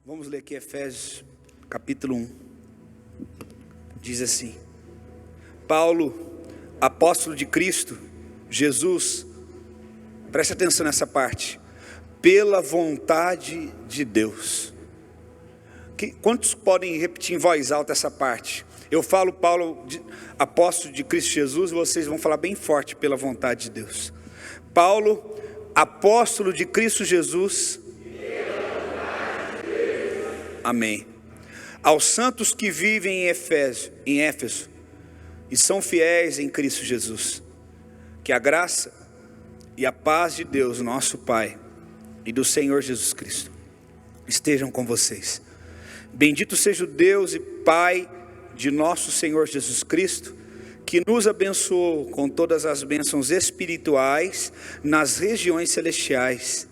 Vamos ler aqui Efésios capítulo 1. Diz assim: Paulo, apóstolo de Cristo Jesus, preste atenção nessa parte, pela vontade de Deus. Quantos podem repetir em voz alta essa parte? Eu falo Paulo, apóstolo de Cristo Jesus, vocês vão falar bem forte, pela vontade de Deus. Paulo, apóstolo de Cristo Jesus. Amém. Aos santos que vivem em Éfeso e são fiéis em Cristo Jesus, que a graça e a paz de Deus, nosso Pai, e do Senhor Jesus Cristo estejam com vocês. Bendito seja o Deus e Pai de nosso Senhor Jesus Cristo, que nos abençoou com todas as bênçãos espirituais nas regiões celestiais,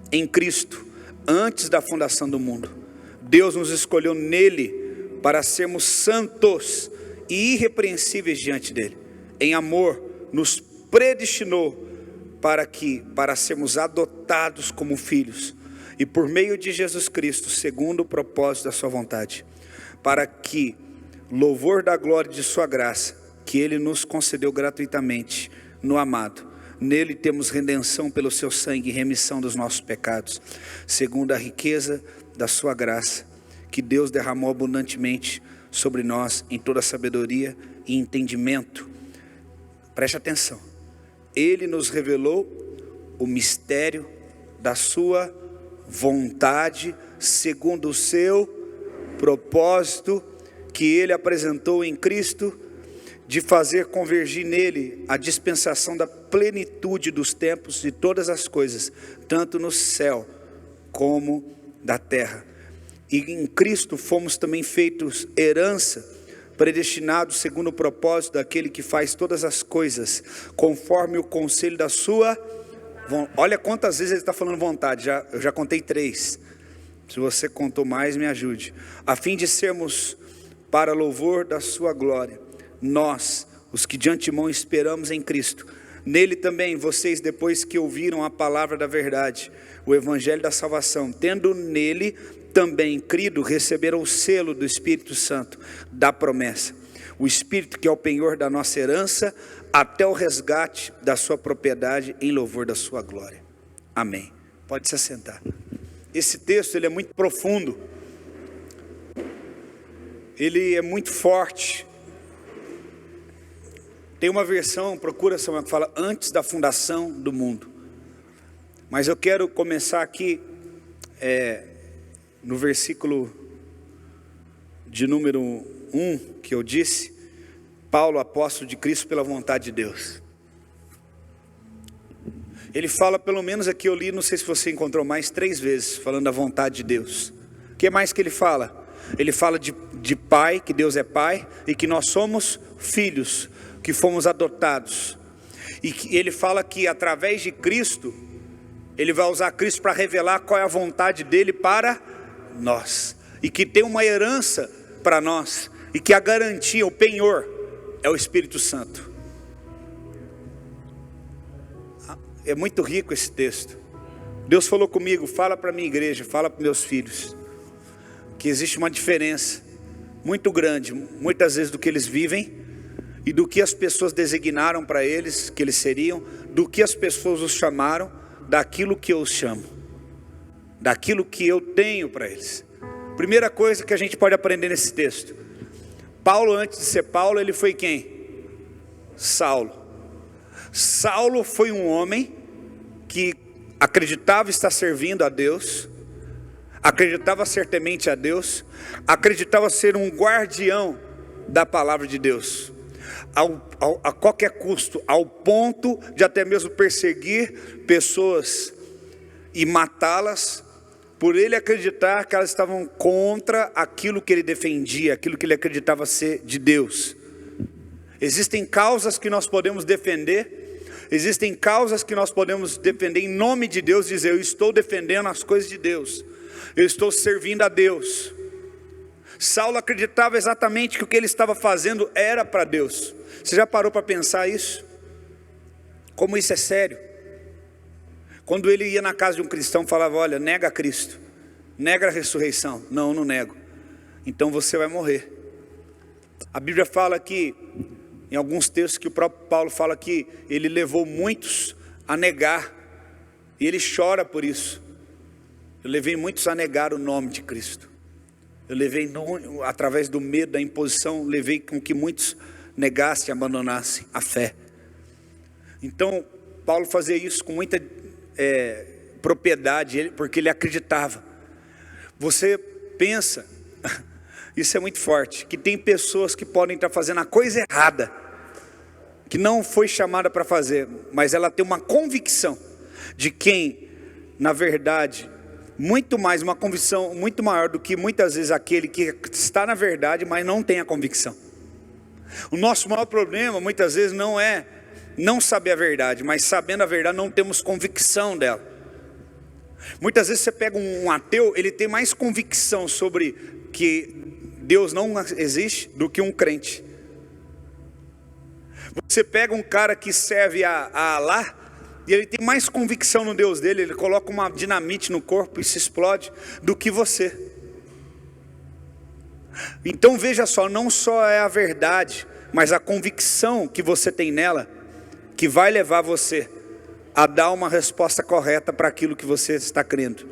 em Cristo, antes da fundação do mundo. Deus nos escolheu nele para sermos santos e irrepreensíveis diante dele. Em amor, nos predestinou para sermos adotados como filhos, e por meio de Jesus Cristo, segundo o propósito da sua vontade, para que, louvor da glória de sua graça, que ele nos concedeu gratuitamente no amado, nele temos redenção pelo seu sangue e remissão dos nossos pecados, segundo a riqueza da sua graça, que Deus derramou abundantemente sobre nós em toda sabedoria e entendimento. Preste atenção, ele nos revelou o mistério da sua vontade, segundo o seu propósito, que ele apresentou em Cristo, de fazer convergir nele a dispensação da plenitude dos tempos e todas as coisas, tanto no céu como da terra. E em Cristo fomos também feitos herança, predestinados segundo o propósito daquele que faz todas as coisas, conforme o conselho da sua. Olha quantas vezes ele está falando vontade, eu já contei 3. Se você contou mais, me ajude. A fim de sermos para louvor da sua glória, nós, os que de antemão esperamos em Cristo, nele também vocês, depois que ouviram a palavra da verdade, o evangelho da salvação, tendo nele também crido, receberam o selo do Espírito Santo da promessa, o Espírito que é o penhor da nossa herança, até o resgate da sua propriedade, em louvor da sua glória. Amém. Pode se assentar. Esse texto ele é muito profundo, ele é muito forte. Tem uma versão, procura Samuel, que fala antes da fundação do mundo. Mas eu quero começar aqui no versículo de número 1, que eu disse, Paulo, apóstolo de Cristo pela vontade de Deus. Ele fala, pelo menos aqui eu li, não sei se você encontrou mais, 3 vezes, falando da vontade de Deus. O que mais que ele fala? Ele fala de Pai, que Deus é Pai, e que nós somos filhos, que fomos adotados. E que ele fala que através de Cristo, ele vai usar Cristo para revelar qual é a vontade dele para nós. E que tem uma herança para nós, e que a garantia, o penhor, é o Espírito Santo. É muito rico esse texto. Deus falou comigo, fala para a minha igreja, fala para meus filhos, que existe uma diferença muito grande, muitas vezes do que eles vivem, e do que as pessoas designaram para eles, que eles seriam, do que as pessoas os chamaram, daquilo que eu os chamo, daquilo que eu tenho para eles. Primeira coisa que a gente pode aprender nesse texto, Paulo, antes de ser Paulo, ele foi quem? Saulo. Saulo foi um homem que acreditava estar servindo a Deus, acreditava ser temente a Deus, acreditava ser um guardião da palavra de Deus, a qualquer custo, ao ponto de até mesmo perseguir pessoas e matá-las, por ele acreditar que elas estavam contra aquilo que ele defendia, aquilo que ele acreditava ser de Deus. Existem causas que nós podemos defender, existem causas que nós podemos defender em nome de Deus, dizer, eu estou defendendo as coisas de Deus, eu estou servindo a Deus. Saulo acreditava exatamente que o que ele estava fazendo era para Deus. Você já parou para pensar isso? Como isso é sério? Quando ele ia na casa de um cristão, falava, olha, nega a Cristo. Nega a ressurreição. Não, não nego. Então você vai morrer. A Bíblia fala que, em alguns textos que o próprio Paulo fala que ele levou muitos a negar. E ele chora por isso. Eu levei muitos a negar o nome de Cristo. Eu levei, através do medo, da imposição, levei com que muitos negassem e abandonassem a fé. Então, Paulo fazia isso com muita propriedade, porque ele acreditava. Você pensa, isso é muito forte, que tem pessoas que podem estar fazendo a coisa errada, que não foi chamada para fazer, mas ela tem uma convicção de quem, na verdade, muito mais, uma convicção muito maior do que muitas vezes aquele que está na verdade, mas não tem a convicção. O nosso maior problema muitas vezes não é não saber a verdade, mas sabendo a verdade não temos convicção dela. Muitas vezes você pega um ateu, ele tem mais convicção sobre que Deus não existe do que um crente. Você pega um cara que serve a Alá, e ele tem mais convicção no Deus dele, ele coloca uma dinamite no corpo e se explode, do que você. Então veja só, não só é a verdade, mas a convicção que você tem nela, que vai levar você a dar uma resposta correta para aquilo que você está crendo.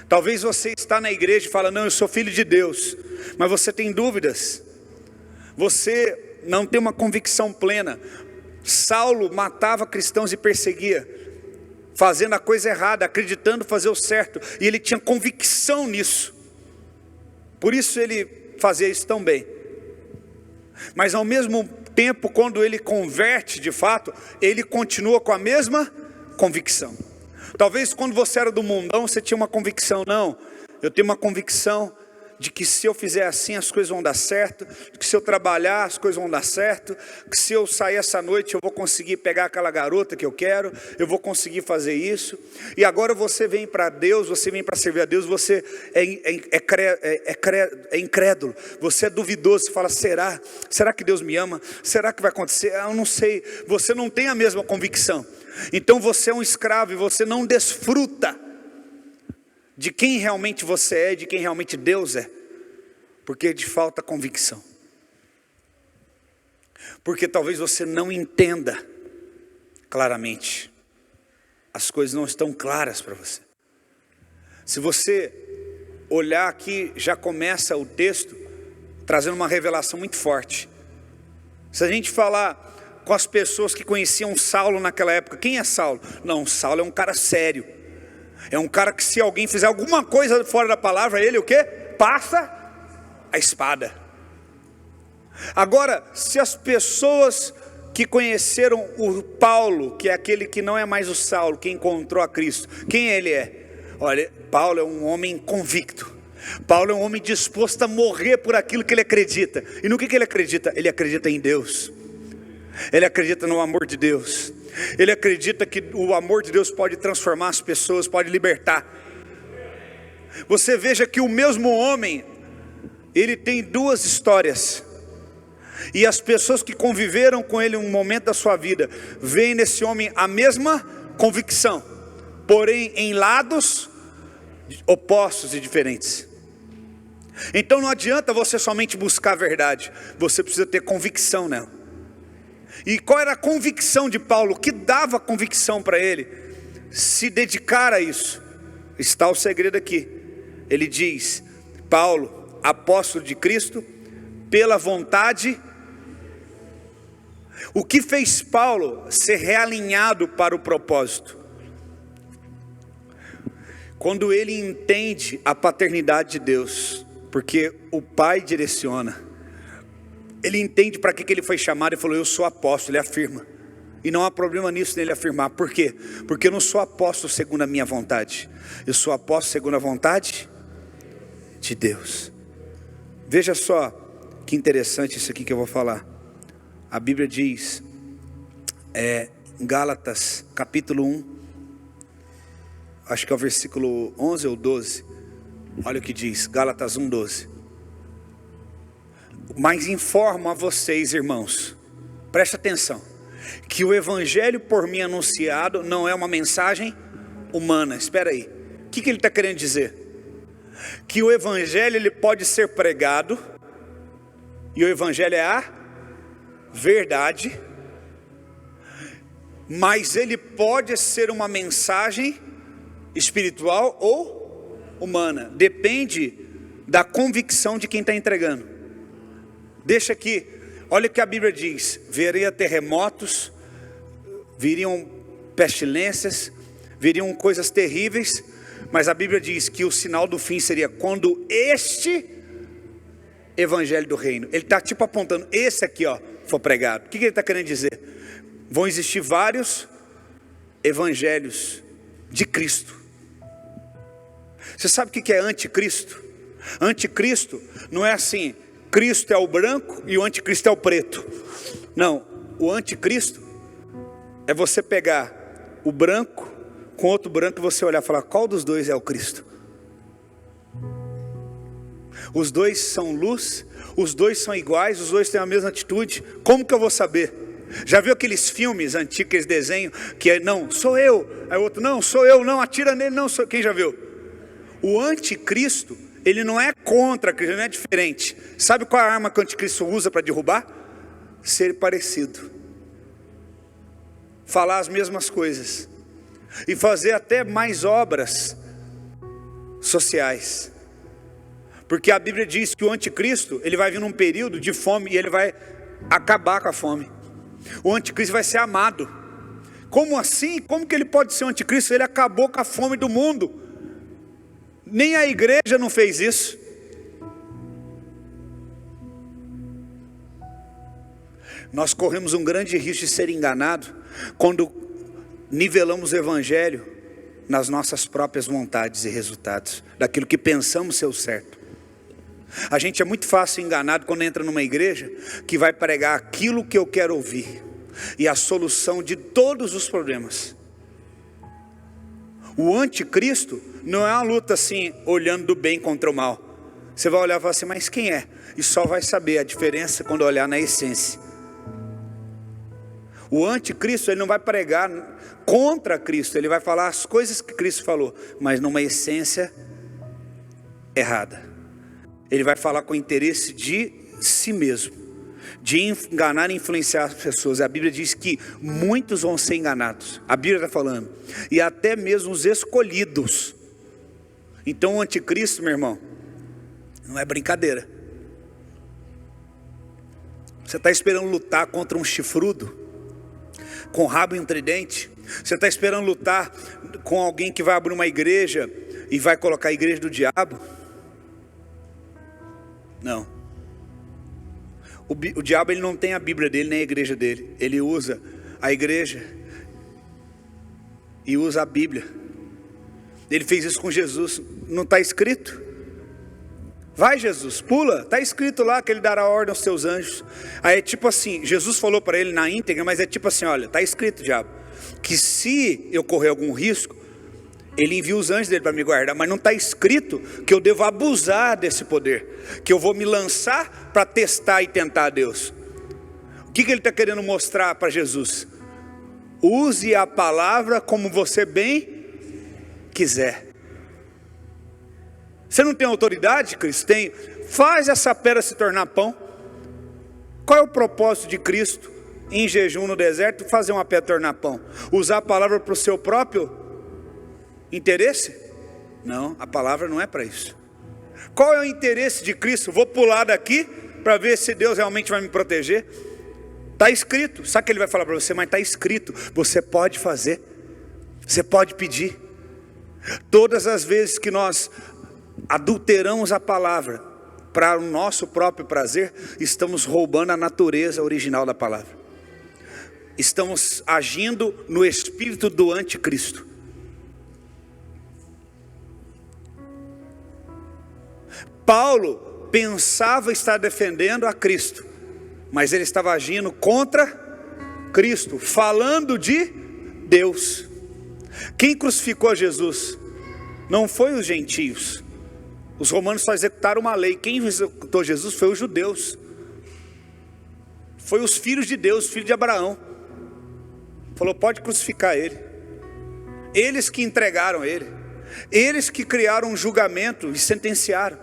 Talvez você está na igreja e fala, não, eu sou filho de Deus, mas você tem dúvidas, você não tem uma convicção plena. Saulo matava cristãos e perseguia, fazendo a coisa errada, acreditando fazer o certo, e ele tinha convicção nisso, por isso ele fazia isso tão bem. Mas ao mesmo tempo, quando ele converte de fato, ele continua com a mesma convicção. Talvez quando você era do mundão, você tinha uma convicção, não, eu tenho uma convicção de que se eu fizer assim as coisas vão dar certo, que se eu trabalhar as coisas vão dar certo, que se eu sair essa noite eu vou conseguir pegar aquela garota que eu quero, eu vou conseguir fazer isso. E agora você vem para Deus, você vem para servir a Deus, você é incrédulo, você é duvidoso, você fala, será que Deus me ama? Será que vai acontecer? Eu não sei, você não tem a mesma convicção. Então você é um escravo e você não desfruta de quem realmente você é, de quem realmente Deus é, porque te falta convicção, porque talvez você não entenda claramente, as coisas não estão claras para você. Se você olhar aqui, já começa o texto trazendo uma revelação muito forte. Se a gente falar com as pessoas que conheciam Saulo naquela época, quem é Saulo? Não, Saulo é um cara sério, é um cara que se alguém fizer alguma coisa fora da palavra, ele o quê? Passa a espada. Agora, se as pessoas que conheceram o Paulo, que é aquele que não é mais o Saulo, que encontrou a Cristo, quem ele é? Olha, Paulo é um homem convicto. Paulo é um homem disposto a morrer por aquilo que ele acredita. E no que ele acredita? Ele acredita em Deus. Ele acredita no amor de Deus. Ele acredita que o amor de Deus pode transformar as pessoas, pode libertar. Você veja que o mesmo homem, ele tem duas histórias. E as pessoas que conviveram com ele em um momento da sua vida, veem nesse homem a mesma convicção, porém em lados opostos e diferentes. Então não adianta você somente buscar a verdade, você precisa ter convicção nela. E qual era a convicção de Paulo? O que dava convicção para ele? Se dedicar a isso. Está o segredo aqui. Ele diz, Paulo, apóstolo de Cristo, pela vontade. O que fez Paulo ser realinhado para o propósito? Quando ele entende a paternidade de Deus, porque o Pai direciona. Ele entende para que ele foi chamado e falou, eu sou apóstolo, ele afirma. E não há problema nisso nele afirmar. Por quê? Porque eu não sou apóstolo segundo a minha vontade. Eu sou apóstolo segundo a vontade de Deus. Veja só que interessante isso aqui que eu vou falar. A Bíblia diz, em Gálatas capítulo 1, acho que é o versículo 11 ou 12. Olha o que diz, Gálatas 1, 12. Mas informo a vocês, irmãos, preste atenção, que o evangelho por mim anunciado não é uma mensagem humana. Espera aí, que ele está querendo dizer? Que o evangelho ele pode ser pregado, e o evangelho é a verdade, mas ele pode ser uma mensagem espiritual ou humana, depende da convicção de quem está entregando. Deixa aqui, olha o que a Bíblia diz: viria terremotos, viriam pestilências, viriam coisas terríveis, mas a Bíblia diz que o sinal do fim seria quando este evangelho do reino, ele está tipo apontando, esse aqui ó, for pregado. O que ele está querendo dizer? Vão existir vários evangelhos de Cristo. Você sabe o que é anticristo? Anticristo não é assim, Cristo é o branco e o anticristo é o preto. Não, o anticristo é você pegar o branco com outro branco e você olhar e falar, qual dos dois é o Cristo? Os dois são luz, os dois são iguais, os dois têm a mesma atitude. Como que eu vou saber? Já viu aqueles filmes antigos, aqueles desenhos que é, não, sou eu, aí o outro, não, sou eu, não, atira nele, não, sou. Quem já viu? O anticristo, ele não é contra Cristo, ele não é diferente. Sabe qual é a arma que o anticristo usa para derrubar? Ser parecido, falar as mesmas coisas e fazer até mais obras sociais. Porque a Bíblia diz que o anticristo, ele vai vir num período de fome e ele vai acabar com a fome. O anticristo vai ser amado. Como assim? Como que ele pode ser um anticristo? Ele acabou com a fome do mundo. Nem a igreja não fez isso. Nós corremos um grande risco de ser enganado quando nivelamos o evangelho nas nossas próprias vontades e resultados, daquilo que pensamos ser o certo. A gente é muito fácil enganado quando entra numa igreja que vai pregar aquilo que eu quero ouvir e a solução de todos os problemas. O anticristo não é uma luta assim, olhando do bem contra o mal. Você vai olhar e falar assim, mas quem é? E só vai saber a diferença quando olhar na essência. O anticristo, ele não vai pregar contra Cristo, ele vai falar as coisas que Cristo falou, mas numa essência errada. Ele vai falar com interesse de si mesmo, de enganar e influenciar as pessoas. A Bíblia diz que muitos vão ser enganados. A Bíblia está falando. E até mesmo os escolhidos. Então o anticristo, meu irmão, não é brincadeira. Você está esperando lutar contra um chifrudo, com rabo e um tridente? Você está esperando lutar com alguém que vai abrir uma igreja e vai colocar a igreja do diabo? Não. O diabo, ele não tem a Bíblia dele, nem a igreja dele. Ele usa a igreja e usa a Bíblia. Ele fez isso com Jesus. Não está escrito? Vai, Jesus, pula. Está escrito lá que ele dará ordem aos seus anjos. Aí é tipo assim, Jesus falou para ele na íntegra, mas é tipo assim, olha, está escrito, diabo, que se eu correr algum risco, ele envia os anjos dele para me guardar, mas não está escrito que eu devo abusar desse poder, que eu vou me lançar para testar e tentar a Deus. O que ele está querendo mostrar para Jesus? Use a palavra como você bem quiser. Você não tem autoridade, Cristo? Tem. Faz essa pedra se tornar pão. Qual é o propósito de Cristo em jejum no deserto? Fazer uma pedra tornar pão. Usar a palavra para o seu próprio interesse? Não, a palavra não é para isso. Qual é o interesse de Cristo? Vou pular daqui para ver se Deus realmente vai me proteger. Está escrito. Sabe o que ele vai falar para você? Mas está escrito. Você pode fazer. Você pode pedir. Todas as vezes que nós adulteramos a palavra para o nosso próprio prazer, estamos roubando a natureza original da palavra. Estamos agindo no espírito do anticristo. Paulo pensava estar defendendo a Cristo, mas ele estava agindo contra Cristo, falando de Deus. Quem crucificou Jesus? Não foi os gentios. Os romanos só executaram uma lei. Quem executou Jesus foi os judeus. Foi os filhos de Deus, filhos de Abraão. Falou, pode crucificar ele. Eles que entregaram ele. Eles que criaram um julgamento e sentenciaram.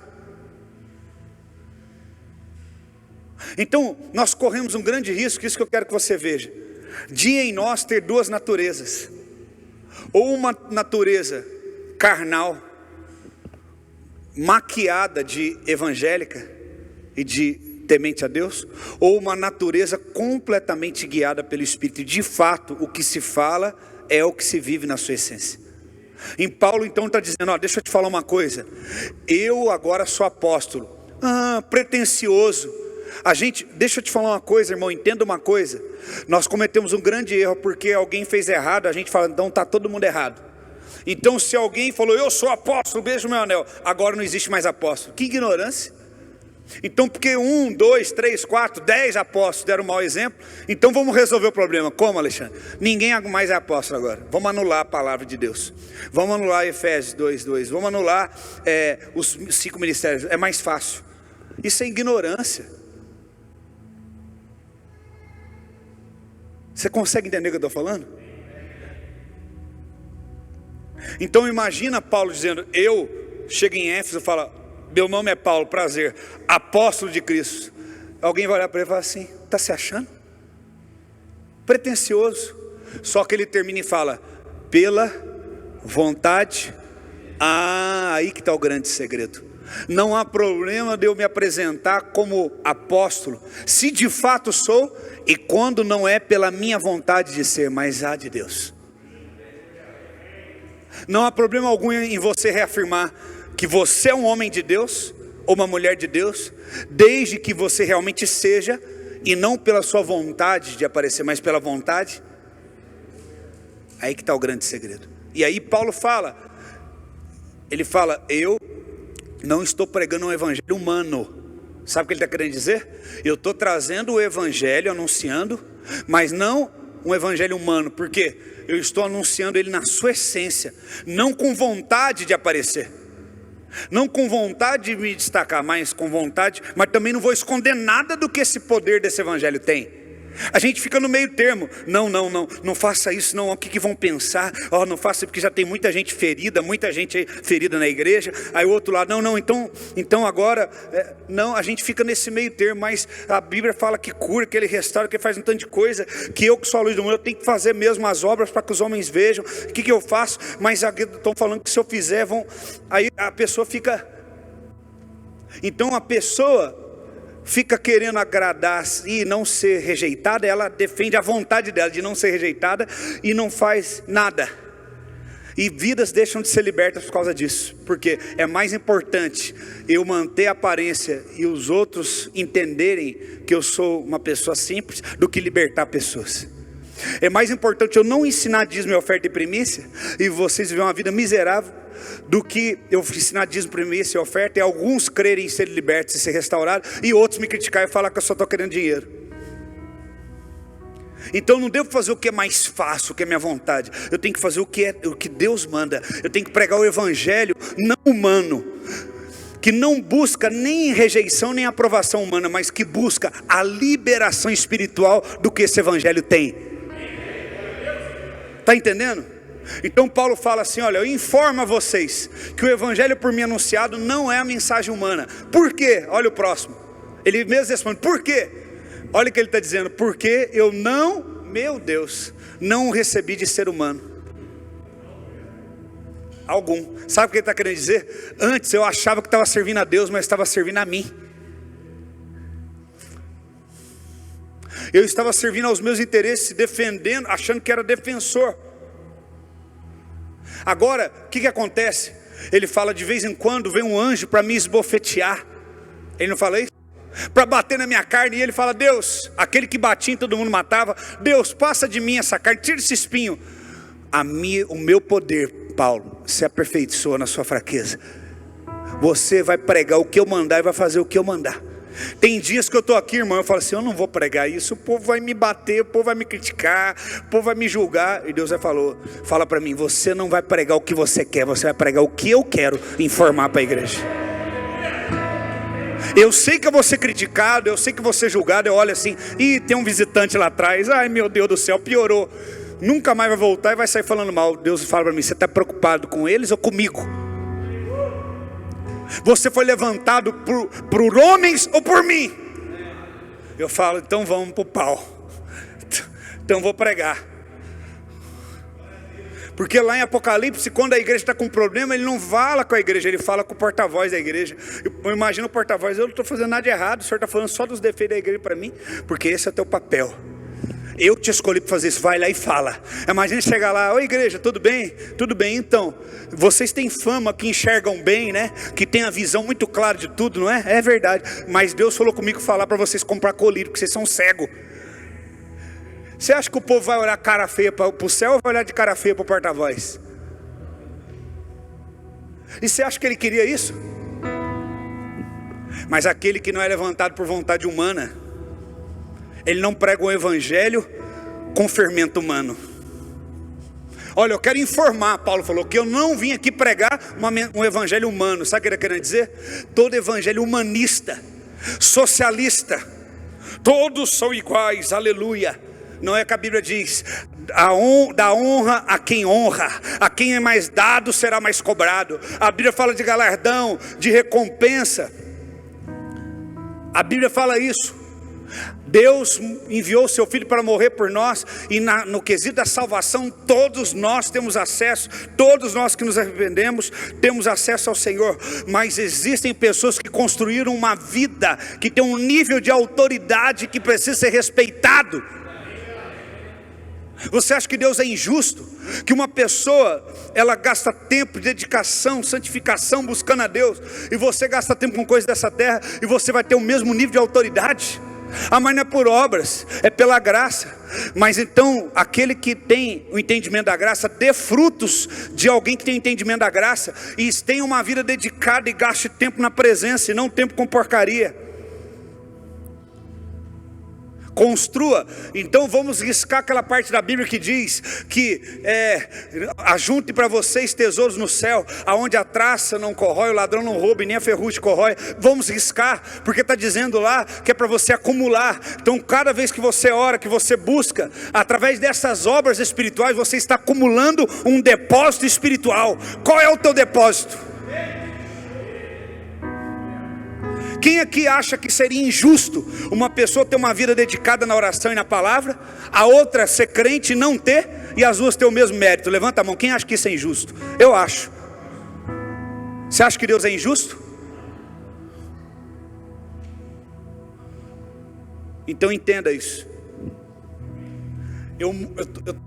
Então, nós corremos um grande risco, isso que eu quero que você veja, de em nós ter duas naturezas. Ou uma natureza carnal, maquiada de evangélica e de temente a Deus, ou uma natureza completamente guiada pelo Espírito. E de fato, o que se fala é o que se vive na sua essência. Em Paulo então está dizendo, deixa eu te falar uma coisa, eu agora sou apóstolo, pretensioso. Deixa eu te falar uma coisa, irmão, entenda uma coisa, nós cometemos um grande erro, porque alguém fez errado, a gente fala, então está todo mundo errado. Então se alguém falou, eu sou apóstolo, beijo meu anel, agora não existe mais apóstolo. Que ignorância. Então porque 1, 2, 3, 4, 10 apóstolos deram um mau exemplo, então vamos resolver o problema. Como, Alexandre? Ninguém mais é apóstolo agora. Vamos anular a palavra de Deus, vamos anular Efésios 2:2, vamos anular os 5 ministérios, é mais fácil. Isso é ignorância. Você consegue entender o que eu estou falando? Então imagina Paulo dizendo, eu chego em Éfeso e falo, meu nome é Paulo, prazer, apóstolo de Cristo. Alguém vai olhar para ele e falar assim, está se achando? Pretensioso. Só que ele termina e fala, pela vontade. Aí que está o grande segredo. Não há problema de eu me apresentar como apóstolo, se de fato sou, e quando não é pela minha vontade de ser, mas a de Deus. Não há problema algum em você reafirmar que você é um homem de Deus, ou uma mulher de Deus, desde que você realmente seja, e não pela sua vontade de aparecer, mas pela vontade. Aí que está o grande segredo. E aí Paulo fala, ele fala, eu não estou pregando um evangelho humano. Sabe o que ele está querendo dizer? Eu estou trazendo o evangelho, anunciando, mas não um evangelho humano, porque eu estou anunciando ele na sua essência, não com vontade de aparecer, não com vontade de me destacar, mas com vontade, mas também não vou esconder nada do que esse poder desse evangelho tem. A gente fica no meio termo, não faça isso não, o que vão pensar, não faça porque já tem muita gente ferida na igreja, aí o outro lado, então agora, não, a gente fica nesse meio termo, mas a Bíblia fala que cura, que ele restaura, que ele faz um tanto de coisa, que eu que sou a luz do mundo, eu tenho que fazer mesmo as obras para que os homens vejam, o que eu faço, mas estão falando que se eu fizer, aí a pessoa fica, então a pessoa fica querendo agradar e não ser rejeitada, ela defende a vontade dela de não ser rejeitada e não faz nada. E vidas deixam de ser libertas por causa disso, porque é mais importante eu manter a aparência e os outros entenderem que eu sou uma pessoa simples do que libertar pessoas. É mais importante eu não ensinar dízimo e oferta e primícia e vocês viverem uma vida miserável, do que eu ensinar dízimo, primícia e oferta e alguns crerem em ser libertos e ser restaurados e outros me criticar e falar que eu só estou querendo dinheiro. Então não devo fazer o que é mais fácil, o que é minha vontade. Eu tenho que fazer o que Deus manda. Eu tenho que pregar o evangelho não humano, que não busca nem rejeição nem aprovação humana, mas que busca a liberação espiritual do que esse evangelho tem. Está entendendo? Então Paulo fala assim, olha, eu informo a vocês que o evangelho por mim anunciado não é a mensagem humana. Por quê? Olha o próximo. Ele mesmo responde, por quê? Olha o que ele está dizendo, porque eu não o recebi de ser humano algum. Sabe o que ele está querendo dizer? Antes eu achava que estava servindo a Deus, mas estava servindo a mim. Eu estava servindo aos meus interesses, defendendo, achando que era defensor. Agora, o que acontece? Ele fala, de vez em quando vem um anjo para me esbofetear. Ele não fala isso? Para bater na minha carne, e ele fala, Deus, aquele que batia em todo mundo matava, Deus, passa de mim essa carne, tira esse espinho. O meu poder, Paulo, se aperfeiçoa na sua fraqueza. Você vai pregar o que eu mandar e vai fazer o que eu mandar. Tem dias que eu estou aqui, irmão, eu falo assim, eu não vou pregar isso, o povo vai me bater, o povo vai me criticar, o povo vai me julgar. E Deus fala para mim, você não vai pregar o que você quer, você vai pregar o que eu quero informar para a igreja. Eu sei que eu vou ser criticado, eu sei que vou ser julgado, eu olho assim, tem um visitante lá atrás, ai meu Deus do céu, piorou. nunca mais vai voltar e vai sair falando mal. Deus fala para mim: você está preocupado com eles ou comigo? Você foi levantado por homens ou por mim? Eu falo: então vamos para o pau. Então vou pregar. Porque lá em Apocalipse, quando a igreja está com problema, ele não fala com a igreja, ele fala com o porta-voz da igreja. Eu imagino o porta-voz: eu não estou fazendo nada de errado, o senhor está falando só dos defeitos da igreja para mim, porque esse é o teu papel. Eu te escolhi para fazer isso, vai lá e fala. Imagina chegar lá: oi igreja, tudo bem? Tudo bem, então, vocês têm fama que enxergam bem, né? Que tem a visão muito clara de tudo, não é? É verdade, mas Deus falou comigo falar para vocês comprar colírio, porque vocês são cegos. Você acha que o povo vai olhar cara feia para o céu ou vai olhar de cara feia para o porta-voz? E você acha que ele queria isso? Mas aquele que não é levantado por vontade humana, ele não prega o evangelho com fermento humano. Olha, eu quero informar, Paulo falou, que eu não vim aqui pregar um evangelho humano. Sabe o que ele quer dizer? Todo evangelho humanista, socialista, todos são iguais, aleluia. Não é que a Bíblia diz: dá honra a quem é mais dado será mais cobrado. A Bíblia fala de galardão, de recompensa. A Bíblia fala isso. Deus enviou o seu Filho para morrer por nós. E no quesito da salvação, todos nós temos acesso. Todos nós que nos arrependemos temos acesso ao Senhor. Mas existem pessoas que construíram uma vida que tem um nível de autoridade que precisa ser respeitado. Você acha que Deus é injusto? Que uma pessoa, ela gasta tempo, dedicação, santificação, buscando a Deus, e você gasta tempo com coisas dessa terra, e você vai ter o mesmo nível de autoridade? Ah, mas não é por obras, é pela graça. Mas então, aquele que tem o entendimento da graça, dê frutos de alguém que tem entendimento da graça, e tenha uma vida dedicada e gaste tempo na presença, e não tempo com porcaria. Construa. Então vamos riscar aquela parte da Bíblia que diz que ajunte para vocês tesouros no céu, aonde a traça não corrói, o ladrão não rouba e nem a ferrugem corrói. Vamos riscar, porque está dizendo lá que é para você acumular. Então cada vez que você ora, que você busca, através dessas obras espirituais, você está acumulando um depósito espiritual. Qual é o teu depósito? Quem aqui acha que seria injusto uma pessoa ter uma vida dedicada na oração e na palavra, a outra ser crente e não ter, e as duas ter o mesmo mérito? Levanta a mão. Quem acha que isso é injusto? Eu acho. Você acha que Deus é injusto? Então entenda isso. Eu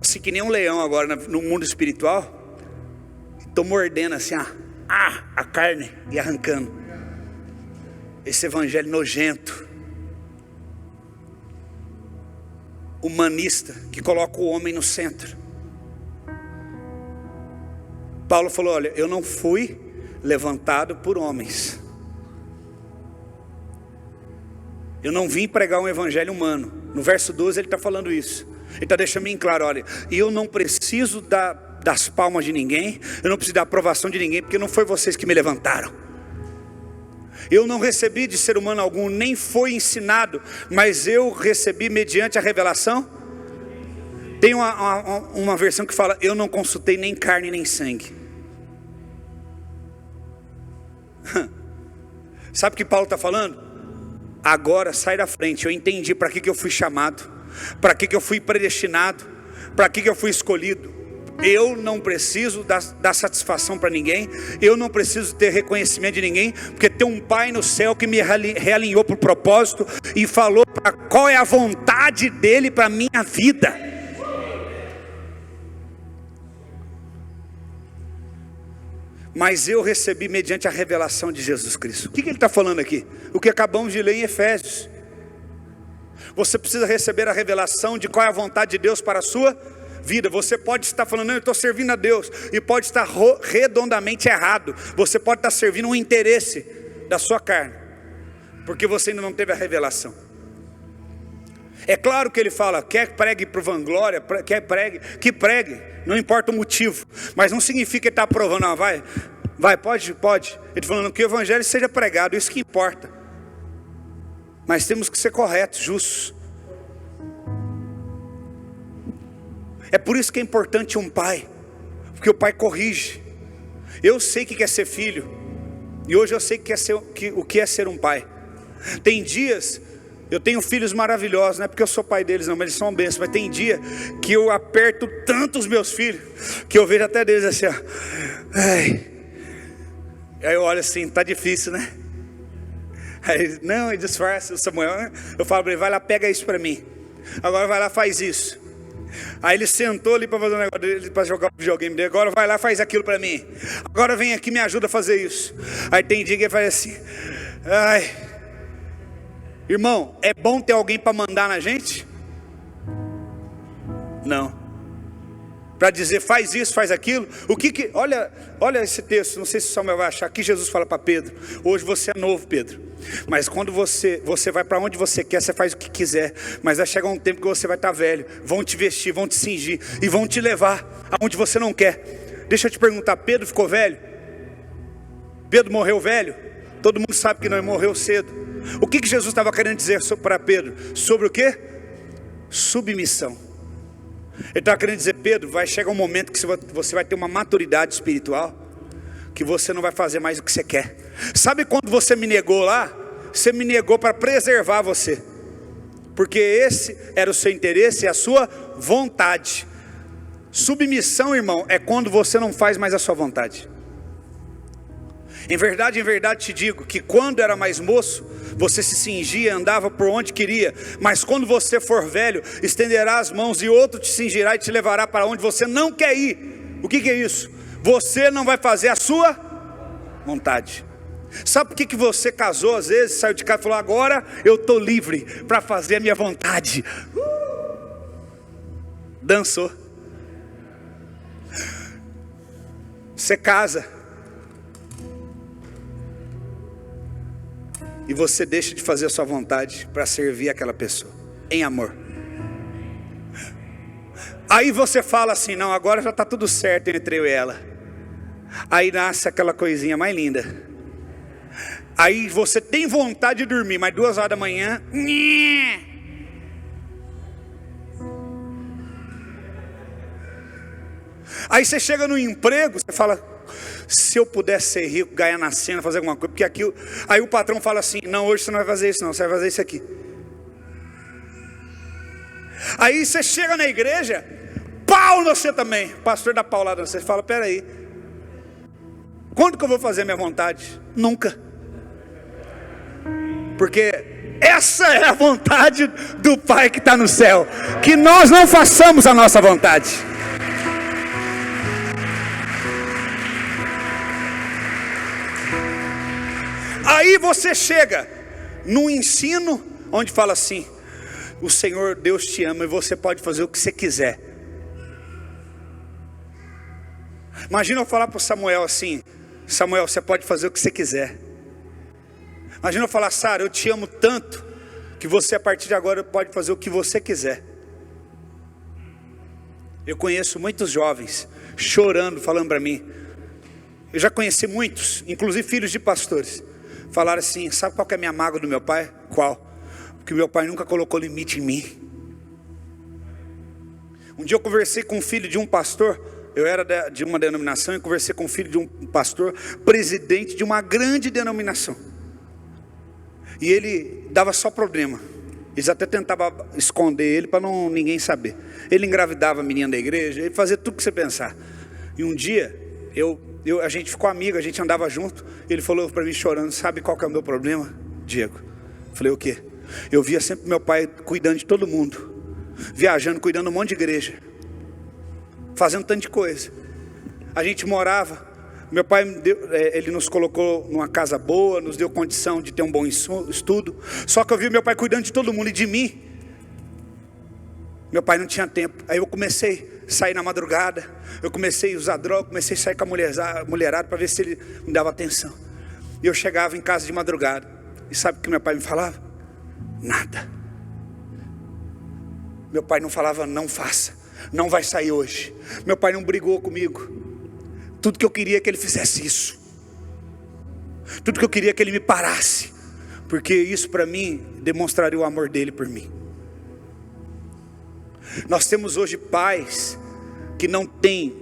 assim que nem um leão agora no mundo espiritual, estou mordendo assim a carne e arrancando esse evangelho nojento, humanista, que coloca o homem no centro. Paulo falou: olha, eu não fui levantado por homens, eu não vim pregar um evangelho humano. No verso 12 ele está falando isso. Ele está deixando bem claro: olha, eu não preciso das palmas de ninguém, eu não preciso da aprovação de ninguém, porque não foi vocês que me levantaram. Eu não recebi de ser humano algum, nem foi ensinado, mas eu recebi mediante a revelação. Tem uma versão que fala: eu não consultei nem carne nem sangue. Sabe o que Paulo está falando? Agora sai da frente, eu entendi para que eu fui chamado, para que eu fui predestinado, para que eu fui escolhido. Eu não preciso dar satisfação para ninguém, eu não preciso ter reconhecimento de ninguém, porque tem um Pai no céu que me realinhou para o propósito e falou qual é a vontade dele para a minha vida. Mas eu recebi mediante a revelação de Jesus Cristo. O que ele está falando aqui? O que acabamos de ler em Efésios. Você precisa receber a revelação de qual é a vontade de Deus para a sua vida. Você pode estar falando: não, eu estou servindo a Deus, e pode estar redondamente errado. Você pode estar servindo um interesse da sua carne, porque você ainda não teve a revelação. É claro que ele fala: quer pregue por vanglória, quer pregue, que pregue, não importa o motivo, mas não significa que ele está aprovando. Não, vai, pode. Ele está falando que o evangelho seja pregado, isso que importa. Mas temos que ser corretos, justos. É por isso que é importante um pai, porque o pai corrige. Eu sei que quer ser filho, e hoje eu sei o que é ser um pai. Tem dias, eu tenho filhos maravilhosos, não é porque eu sou pai deles não, mas eles são uma bênção. Mas tem dia que eu aperto tanto os meus filhos, que eu vejo até deles assim, ó. Ai. Aí eu olho assim, tá difícil, né? Aí, não, ele disfarça, o Samuel, né? Eu falo para ele, vai lá, pega isso para mim. Agora vai lá, faz isso. Aí ele sentou ali para fazer um negócio dele, para jogar o videogame dele. Agora vai lá, faz aquilo para mim. Agora vem aqui, me ajuda a fazer isso. Aí tem dia que ele faz assim, ai. Irmão, é bom ter alguém para mandar na gente? Não. Para dizer, faz isso, faz aquilo. Olha esse texto, não sei se o Samuel vai achar. Aqui Jesus fala para Pedro, hoje você é novo, Pedro. Mas quando você vai para onde você quer, você faz o que quiser. Mas vai chegar um tempo que você vai estar velho. Vão te vestir, vão te cingir e vão te levar aonde você não quer. Deixa eu te perguntar, Pedro ficou velho? Pedro morreu velho? Todo mundo sabe que não, ele morreu cedo. O que Jesus estava querendo dizer para Pedro? Sobre o quê? Submissão. Ele estava querendo dizer, Pedro, vai chegar um momento que você vai ter uma maturidade espiritual, que você não vai fazer mais o que você quer. Sabe quando você me negou lá? Você me negou para preservar você, porque esse era o seu interesse e a sua vontade. Submissão, irmão, é quando você não faz mais a sua vontade. Em verdade te digo, que quando era mais moço, você se cingia, andava por onde queria. Mas quando você for velho, estenderá as mãos e outro te cingirá e te levará para onde você não quer ir. O que é isso? Você não vai fazer a sua vontade. Sabe por que você casou às vezes, saiu de casa e falou, agora eu estou livre para fazer a minha vontade. Dançou. Você casa e você deixa de fazer a sua vontade para servir aquela pessoa, em amor. Aí você fala assim, não, agora já está tudo certo entre eu e ela. Aí nasce aquela coisinha mais linda. Aí você tem vontade de dormir, mas 2 horas da manhã, aí você chega no emprego, você fala, se eu pudesse ser rico, ganhar na cena, fazer alguma coisa, porque aquilo. Aí o patrão fala assim, não, hoje você não vai fazer isso não, você vai fazer isso aqui. Aí você chega na igreja, pau você também, o pastor dá paulada, você fala, peraí, quando que eu vou fazer a minha vontade? Nunca. Porque essa é a vontade do Pai que está no céu, que nós não façamos a nossa vontade. Aí você chega num ensino onde fala assim, o Senhor Deus te ama e você pode fazer o que você quiser. Imagina eu falar para o Samuel assim, Samuel, você pode fazer o que você quiser. Imagina eu falar, Sara, eu te amo tanto, que você a partir de agora pode fazer o que você quiser. Eu conheço muitos jovens chorando, falando para mim. Eu já conheci muitos, inclusive filhos de pastores. Falaram assim, sabe qual que é a minha mágoa do meu pai? Qual? Porque meu pai nunca colocou limite em mim. Um dia eu conversei com um filho de um pastor, eu era de uma denominação, e conversei com um filho de um pastor, presidente de uma grande denominação. E ele dava só problema. Eles até tentavam esconder ele para ninguém saber. Ele engravidava a menina da igreja, ele fazia tudo que você pensar. E um dia, a gente ficou amigo, a gente andava junto. Ele falou para mim chorando, sabe qual que é o meu problema, Diego? Eu falei, o quê? Eu via sempre meu pai cuidando de todo mundo, viajando, cuidando de um monte de igreja, fazendo tanto de coisa. A gente morava, meu pai ele nos colocou numa casa boa, nos deu condição de ter um bom estudo. Só que eu vi meu pai cuidando de todo mundo e de mim. Meu pai não tinha tempo. Aí eu comecei a sair na madrugada, eu comecei a usar droga, comecei a sair com a mulherada para ver se ele me dava atenção. E eu chegava em casa de madrugada, e sabe o que meu pai me falava? Nada. Meu pai não falava, não faça, não vai sair hoje. Meu pai não brigou comigo. Tudo que eu queria é que ele fizesse isso. Tudo que eu queria é que ele me parasse, porque isso para mim demonstraria o amor dele por mim. Nós temos hoje pais que não têm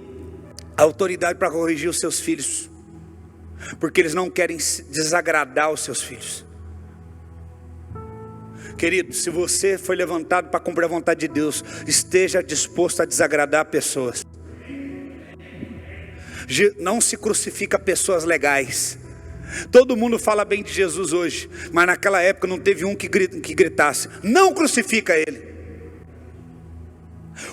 autoridade para corrigir os seus filhos, porque eles não querem desagradar os seus filhos. Querido, se você foi levantado para cumprir a vontade de Deus, esteja disposto a desagradar pessoas. Não se crucifica pessoas legais. Todo mundo fala bem de Jesus hoje, mas naquela época não teve um que gritasse: não crucifica ele.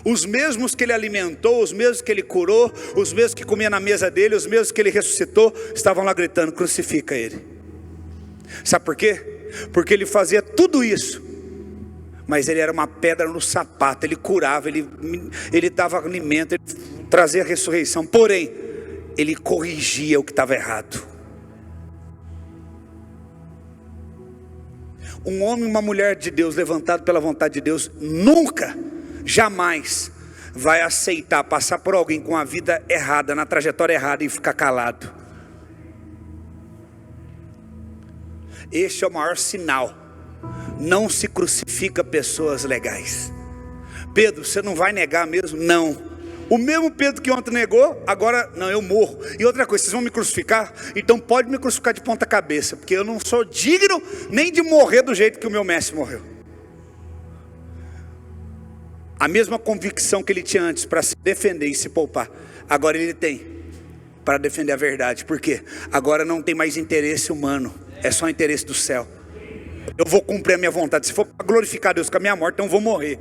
Os mesmos que ele alimentou, os mesmos que ele curou, os mesmos que comiam na mesa dele, os mesmos que ele ressuscitou, estavam lá gritando: crucifica ele. Sabe por quê? Porque ele fazia tudo isso, mas ele era uma pedra no sapato. Ele curava, ele dava alimento, ele trazia a ressurreição. Porém, ele corrigia o que estava errado. Um homem e uma mulher de Deus, levantado pela vontade de Deus, nunca, jamais vai aceitar passar por alguém com a vida errada, na trajetória errada, e ficar calado. Este é o maior sinal. Não se crucifica pessoas legais. Pedro, você não vai negar mesmo? Não. O mesmo Pedro que ontem negou, agora não, eu morro. E outra coisa, vocês vão me crucificar? Então pode me crucificar de ponta cabeça, porque eu não sou digno nem de morrer do jeito que o meu mestre morreu. A mesma convicção que ele tinha antes para se defender e se poupar, agora ele tem para defender a verdade. Por quê? Agora não tem mais interesse humano, é só interesse do céu. Eu vou cumprir a minha vontade. Se for para glorificar Deus com a minha morte, então eu vou morrer.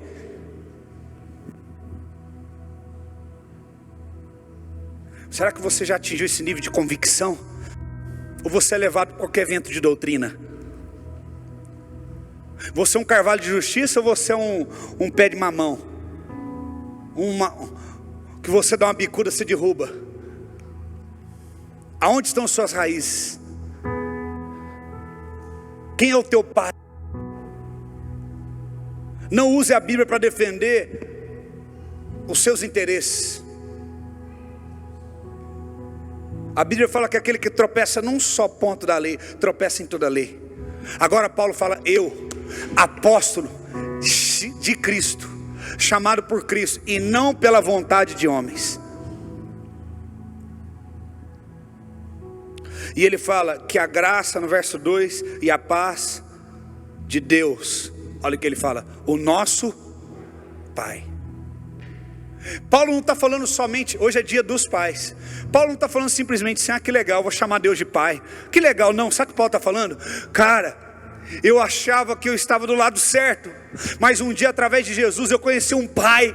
Será que você já atingiu esse nível de convicção? Ou você é levado por qualquer vento de doutrina? Você é um carvalho de justiça ou você é um pé de mamão? Que você dá uma bicuda, se derruba. Aonde estão suas raízes? Quem é o teu pai? Não use a Bíblia para defender os seus interesses. A Bíblia fala que aquele que tropeça num só ponto da lei, tropeça em toda a lei. Agora Paulo fala: eu, apóstolo de Cristo, chamado por Cristo, e não pela vontade de homens. E ele fala que a graça, no verso 2, e a paz de Deus, olha o que ele fala: o nosso Pai. Paulo não está falando somente, hoje é dia dos pais. Paulo não está falando simplesmente assim: ah, que legal, vou chamar Deus de pai. Que legal, não. Sabe o que Paulo está falando? Cara, eu achava que eu estava do lado certo, mas um dia, através de Jesus, eu conheci um pai.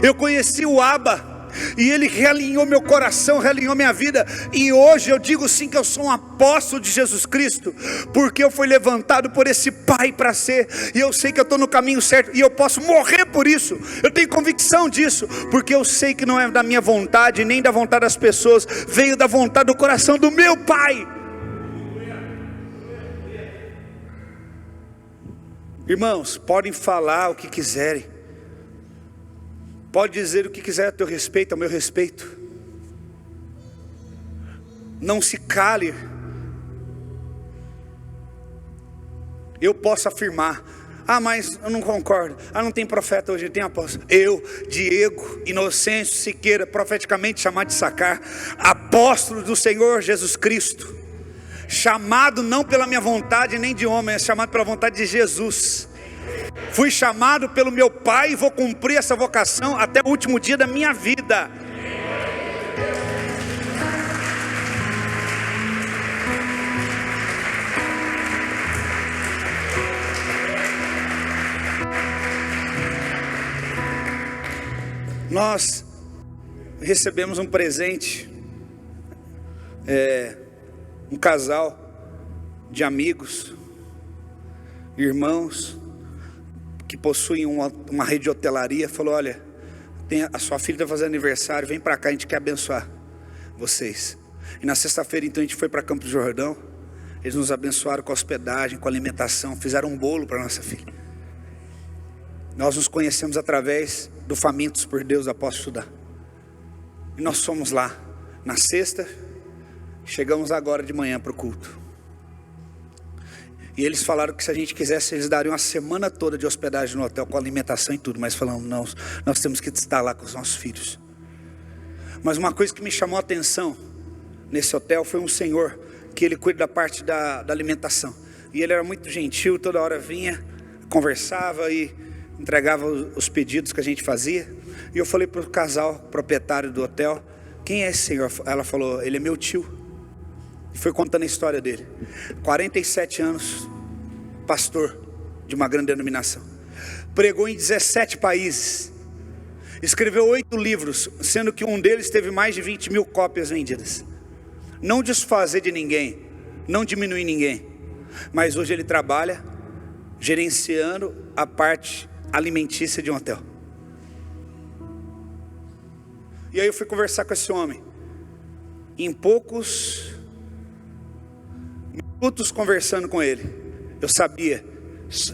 Eu conheci o Abba, e ele realinhou meu coração, realinhou minha vida. E hoje eu digo sim que eu sou um apóstolo de Jesus Cristo, porque eu fui levantado por esse Pai para ser. E eu sei que eu estou no caminho certo, e eu posso morrer por isso. Eu tenho convicção disso, porque eu sei que não é da minha vontade, nem da vontade das pessoas, veio da vontade do coração do meu Pai. Irmãos, podem falar o que quiserem, pode dizer o que quiser a teu respeito, ao meu respeito. Não se cale. Eu posso afirmar: ah, mas eu não concordo. Ah, não tem profeta hoje, tem apóstolo. Eu, Diego Inocêncio Siqueira, profeticamente chamado de Sacar, apóstolo do Senhor Jesus Cristo, chamado não pela minha vontade nem de homem, é chamado pela vontade de Jesus. Fui chamado pelo meu Pai e vou cumprir essa vocação até o último dia da minha vida. Nós recebemos um presente, um casal de amigos, irmãos, que possuem uma rede de hotelaria. Falou: olha, a sua filha está fazendo aniversário, vem para cá, a gente quer abençoar vocês. E na sexta-feira então a gente foi para Campos do Jordão. Eles nos abençoaram com hospedagem, com alimentação, fizeram um bolo para nossa filha. Nós nos conhecemos através do Famintos por Deus, apóstolo Judá. E nós fomos lá na sexta, chegamos agora de manhã para o culto. E eles falaram que se a gente quisesse, eles dariam uma semana toda de hospedagem no hotel, com alimentação e tudo. Mas falamos, não, nós temos que estar lá com os nossos filhos. Mas uma coisa que me chamou a atenção nesse hotel foi um senhor, que ele cuida da parte da alimentação. E ele era muito gentil, toda hora vinha, conversava e entregava os pedidos que a gente fazia. E eu falei para o casal, proprietário do hotel, quem é esse senhor? Ela falou, ele é meu tio. E foi contando a história dele. 47 anos, pastor de uma grande denominação. Pregou em 17 países. Escreveu 8 livros, sendo que um deles teve mais de 20 mil cópias vendidas. Não desfazer de ninguém, não diminuir ninguém. Mas hoje ele trabalha gerenciando a parte alimentícia de um hotel. E aí eu fui conversar com esse homem. Em poucos minutos conversando com ele, eu sabia.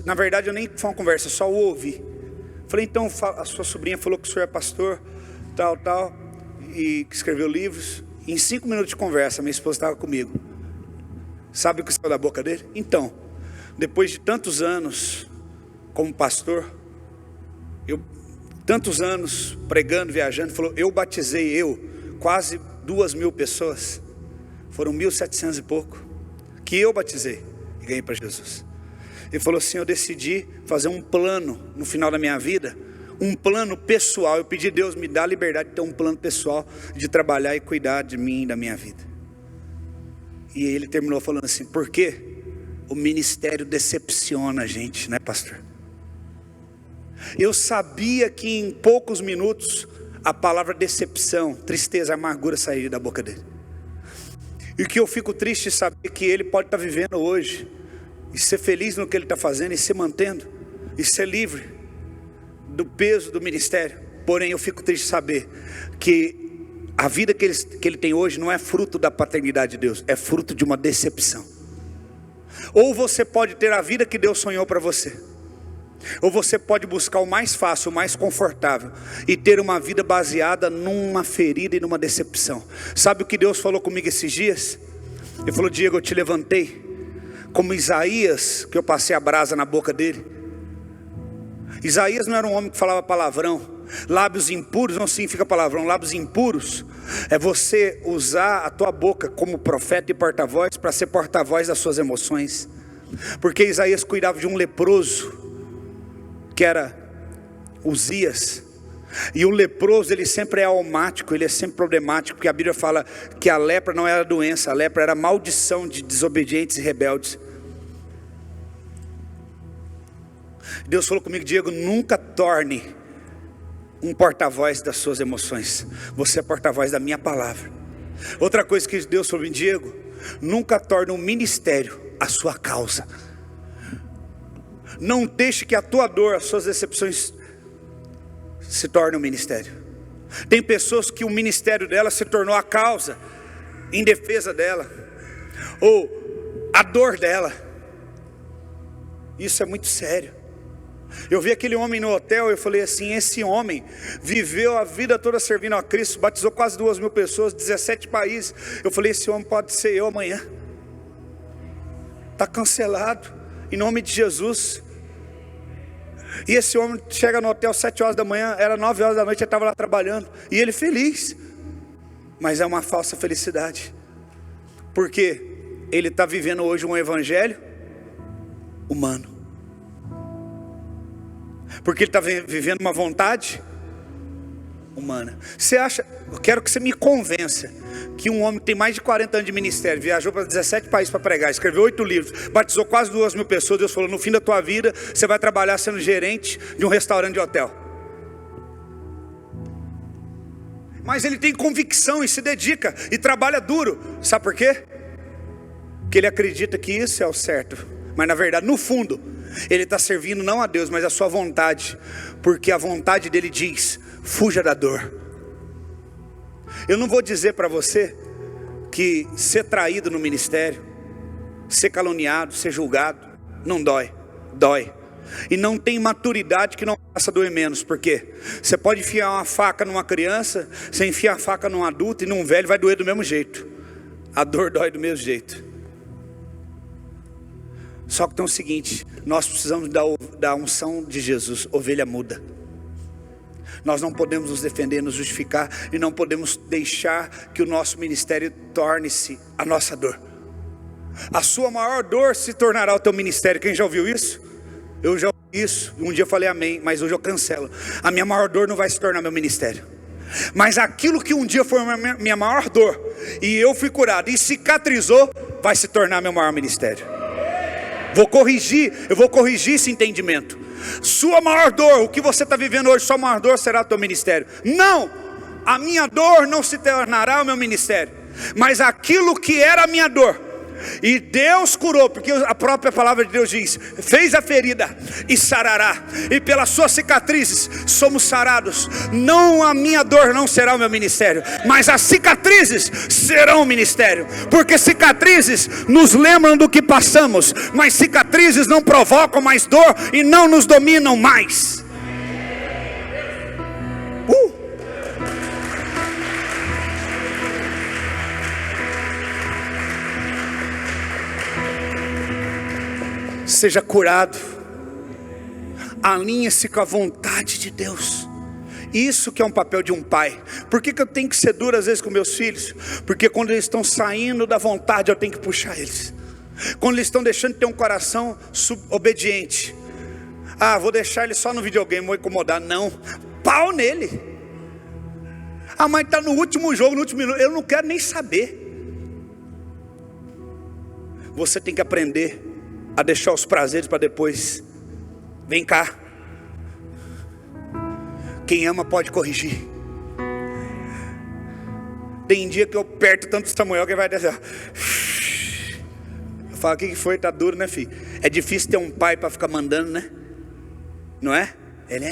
Na verdade eu nem foi uma conversa, só o ouvi. Falei, então a sua sobrinha falou que o senhor é pastor, tal, e que escreveu livros. Em 5 minutos de conversa, minha esposa estava comigo. Sabe o que saiu da boca dele? Então, depois de tantos anos como pastor, tantos anos pregando, viajando, falou, eu batizei quase 2.000 pessoas. Foram 1.700 e pouco que eu batizei e ganhei para Jesus. Ele falou assim, eu decidi fazer um plano no final da minha vida, um plano pessoal. Eu pedi a Deus, me dá a liberdade de ter um plano pessoal, de trabalhar e cuidar de mim e da minha vida. E ele terminou falando assim, por quê? O ministério decepciona a gente, né, pastor? Eu sabia que em poucos minutos a palavra decepção, tristeza, amargura sairia da boca dele. E o que eu fico triste é saber que ele pode estar vivendo hoje e ser feliz no que ele está fazendo e se mantendo e ser livre do peso do ministério. Porém eu fico triste de saber que a vida que ele tem hoje não é fruto da paternidade de Deus, é fruto de uma decepção. Ou você pode ter a vida que Deus sonhou para você, ou você pode buscar o mais fácil, o mais confortável e ter uma vida baseada numa ferida e numa decepção. Sabe o que Deus falou comigo esses dias? Ele falou, Diego, eu te levantei como Isaías, que eu passei a brasa na boca dele. Isaías não era um homem que falava palavrão. Lábios impuros não significa palavrão. Lábios impuros é você usar a tua boca como profeta e porta-voz para ser porta-voz das suas emoções. Porque Isaías cuidava de um leproso, que era Uzias. E o leproso, ele sempre é almático, ele é sempre problemático, porque a Bíblia fala que a lepra não era doença, a lepra era maldição de desobedientes e rebeldes. Deus falou comigo, Diego, nunca torne um porta-voz das suas emoções, você é porta-voz da minha palavra. Outra coisa que Deus falou comigo, Diego, nunca torne um ministério a sua causa. Não deixe que a tua dor, as suas decepções se tornem um ministério. Tem pessoas que o ministério dela se tornou a causa em defesa dela, ou a dor dela. Isso é muito sério. Eu vi aquele homem no hotel, eu falei assim, esse homem viveu a vida toda servindo a Cristo, batizou quase 2.000 pessoas, 17 países. Eu falei, esse homem pode ser eu amanhã. Está cancelado, em nome de Jesus. E esse homem chega no hotel 7 horas da manhã, era 9 horas da noite, ele estava lá trabalhando, e ele feliz. Mas é uma falsa felicidade, porque ele está vivendo hoje um evangelho humano, porque ele está vivendo uma vontade humana. Você acha, eu quero que você me convença que um homem que tem mais de 40 anos de ministério, viajou para 17 países para pregar, escreveu 8 livros, batizou quase 2.000 pessoas, Deus falou, no fim da tua vida, você vai trabalhar sendo gerente de um restaurante de hotel. Mas ele tem convicção e se dedica e trabalha duro. Sabe por quê? Porque ele acredita que isso é o certo, mas na verdade, no fundo, ele está servindo não a Deus, mas a sua vontade, porque a vontade dele diz, fuja da dor. Eu não vou dizer para você que ser traído no ministério, ser caluniado, ser julgado, não dói, dói. E não tem maturidade que não faça doer menos. Por quê? Você pode enfiar uma faca numa criança, você enfia a faca num adulto e num velho, vai doer do mesmo jeito. A dor dói do mesmo jeito. Só que tem o seguinte: nós precisamos da unção de Jesus, ovelha muda. Nós não podemos nos defender, nos justificar, e não podemos deixar que o nosso ministério torne-se a nossa dor. A sua maior dor se tornará o teu ministério. Quem já ouviu isso? Eu já ouvi isso. Um dia eu falei amém, mas hoje eu cancelo. A minha maior dor não vai se tornar meu ministério, mas aquilo que um dia foi minha maior dor, e eu fui curado e cicatrizou, vai se tornar meu maior ministério. Eu vou corrigir esse entendimento. Sua maior dor, o que você está vivendo hoje, sua maior dor será o teu ministério. Não, a minha dor não se tornará o meu ministério, mas aquilo que era a minha dor, e Deus curou, porque a própria palavra de Deus diz: fez a ferida e sarará, e pelas suas cicatrizes somos sarados. Não, a minha dor não será o meu ministério, mas as cicatrizes serão o ministério, porque cicatrizes nos lembram do que passamos, mas cicatrizes não provocam mais dor e não nos dominam mais. Seja curado, alinhe-se com a vontade de Deus. Isso que é um papel de um pai. Por que eu tenho que ser duro às vezes com meus filhos? Porque quando eles estão saindo da vontade, eu tenho que puxar eles. Quando eles estão deixando de ter um coração obediente, vou deixar ele só no videogame, vou incomodar. Não, pau nele. Mas está no último jogo, no último minuto, eu não quero nem saber. Você tem que aprender a deixar os prazeres para depois. Vem cá. Quem ama pode corrigir. Tem dia que eu aperto tanto Samuel que ele vai descer. Eu falo: o que foi? Tá duro, né, filho? É difícil ter um pai para ficar mandando, né? Não é? Ele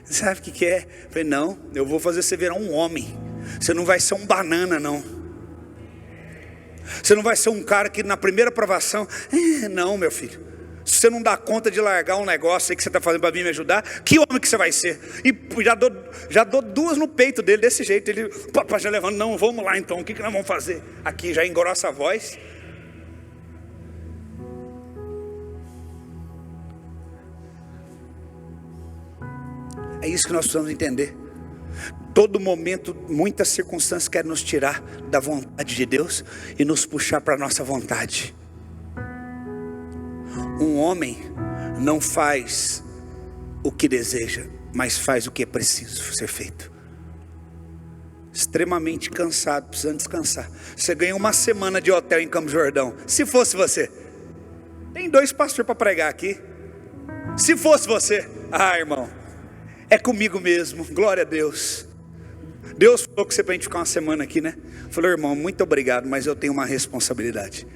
sabe o que é? Eu falei: não, eu vou fazer você virar um homem. Você não vai ser um banana, não. Você não vai ser um cara que na primeira provação, não, meu filho, se você não dá conta de largar um negócio aí que você está fazendo para vir me ajudar, que homem que você vai ser? E já dou duas no peito dele desse jeito. Ele, papai, já levando: não, vamos lá então, o que nós vamos fazer? Aqui já engrossa a voz. É isso que nós precisamos entender. Todo momento, muitas circunstâncias querem nos tirar da vontade de Deus e nos puxar para a nossa vontade. Um homem não faz o que deseja, mas faz o que é preciso ser feito. Extremamente cansado, precisando descansar. Você ganha uma semana de hotel em Campos do Jordão. Se fosse você, tem 2 pastores para pregar aqui. Se fosse você, irmão, é comigo mesmo, glória a Deus. Deus falou com você para a gente ficar uma semana aqui, né? Falou: irmão, muito obrigado, mas eu tenho uma responsabilidade.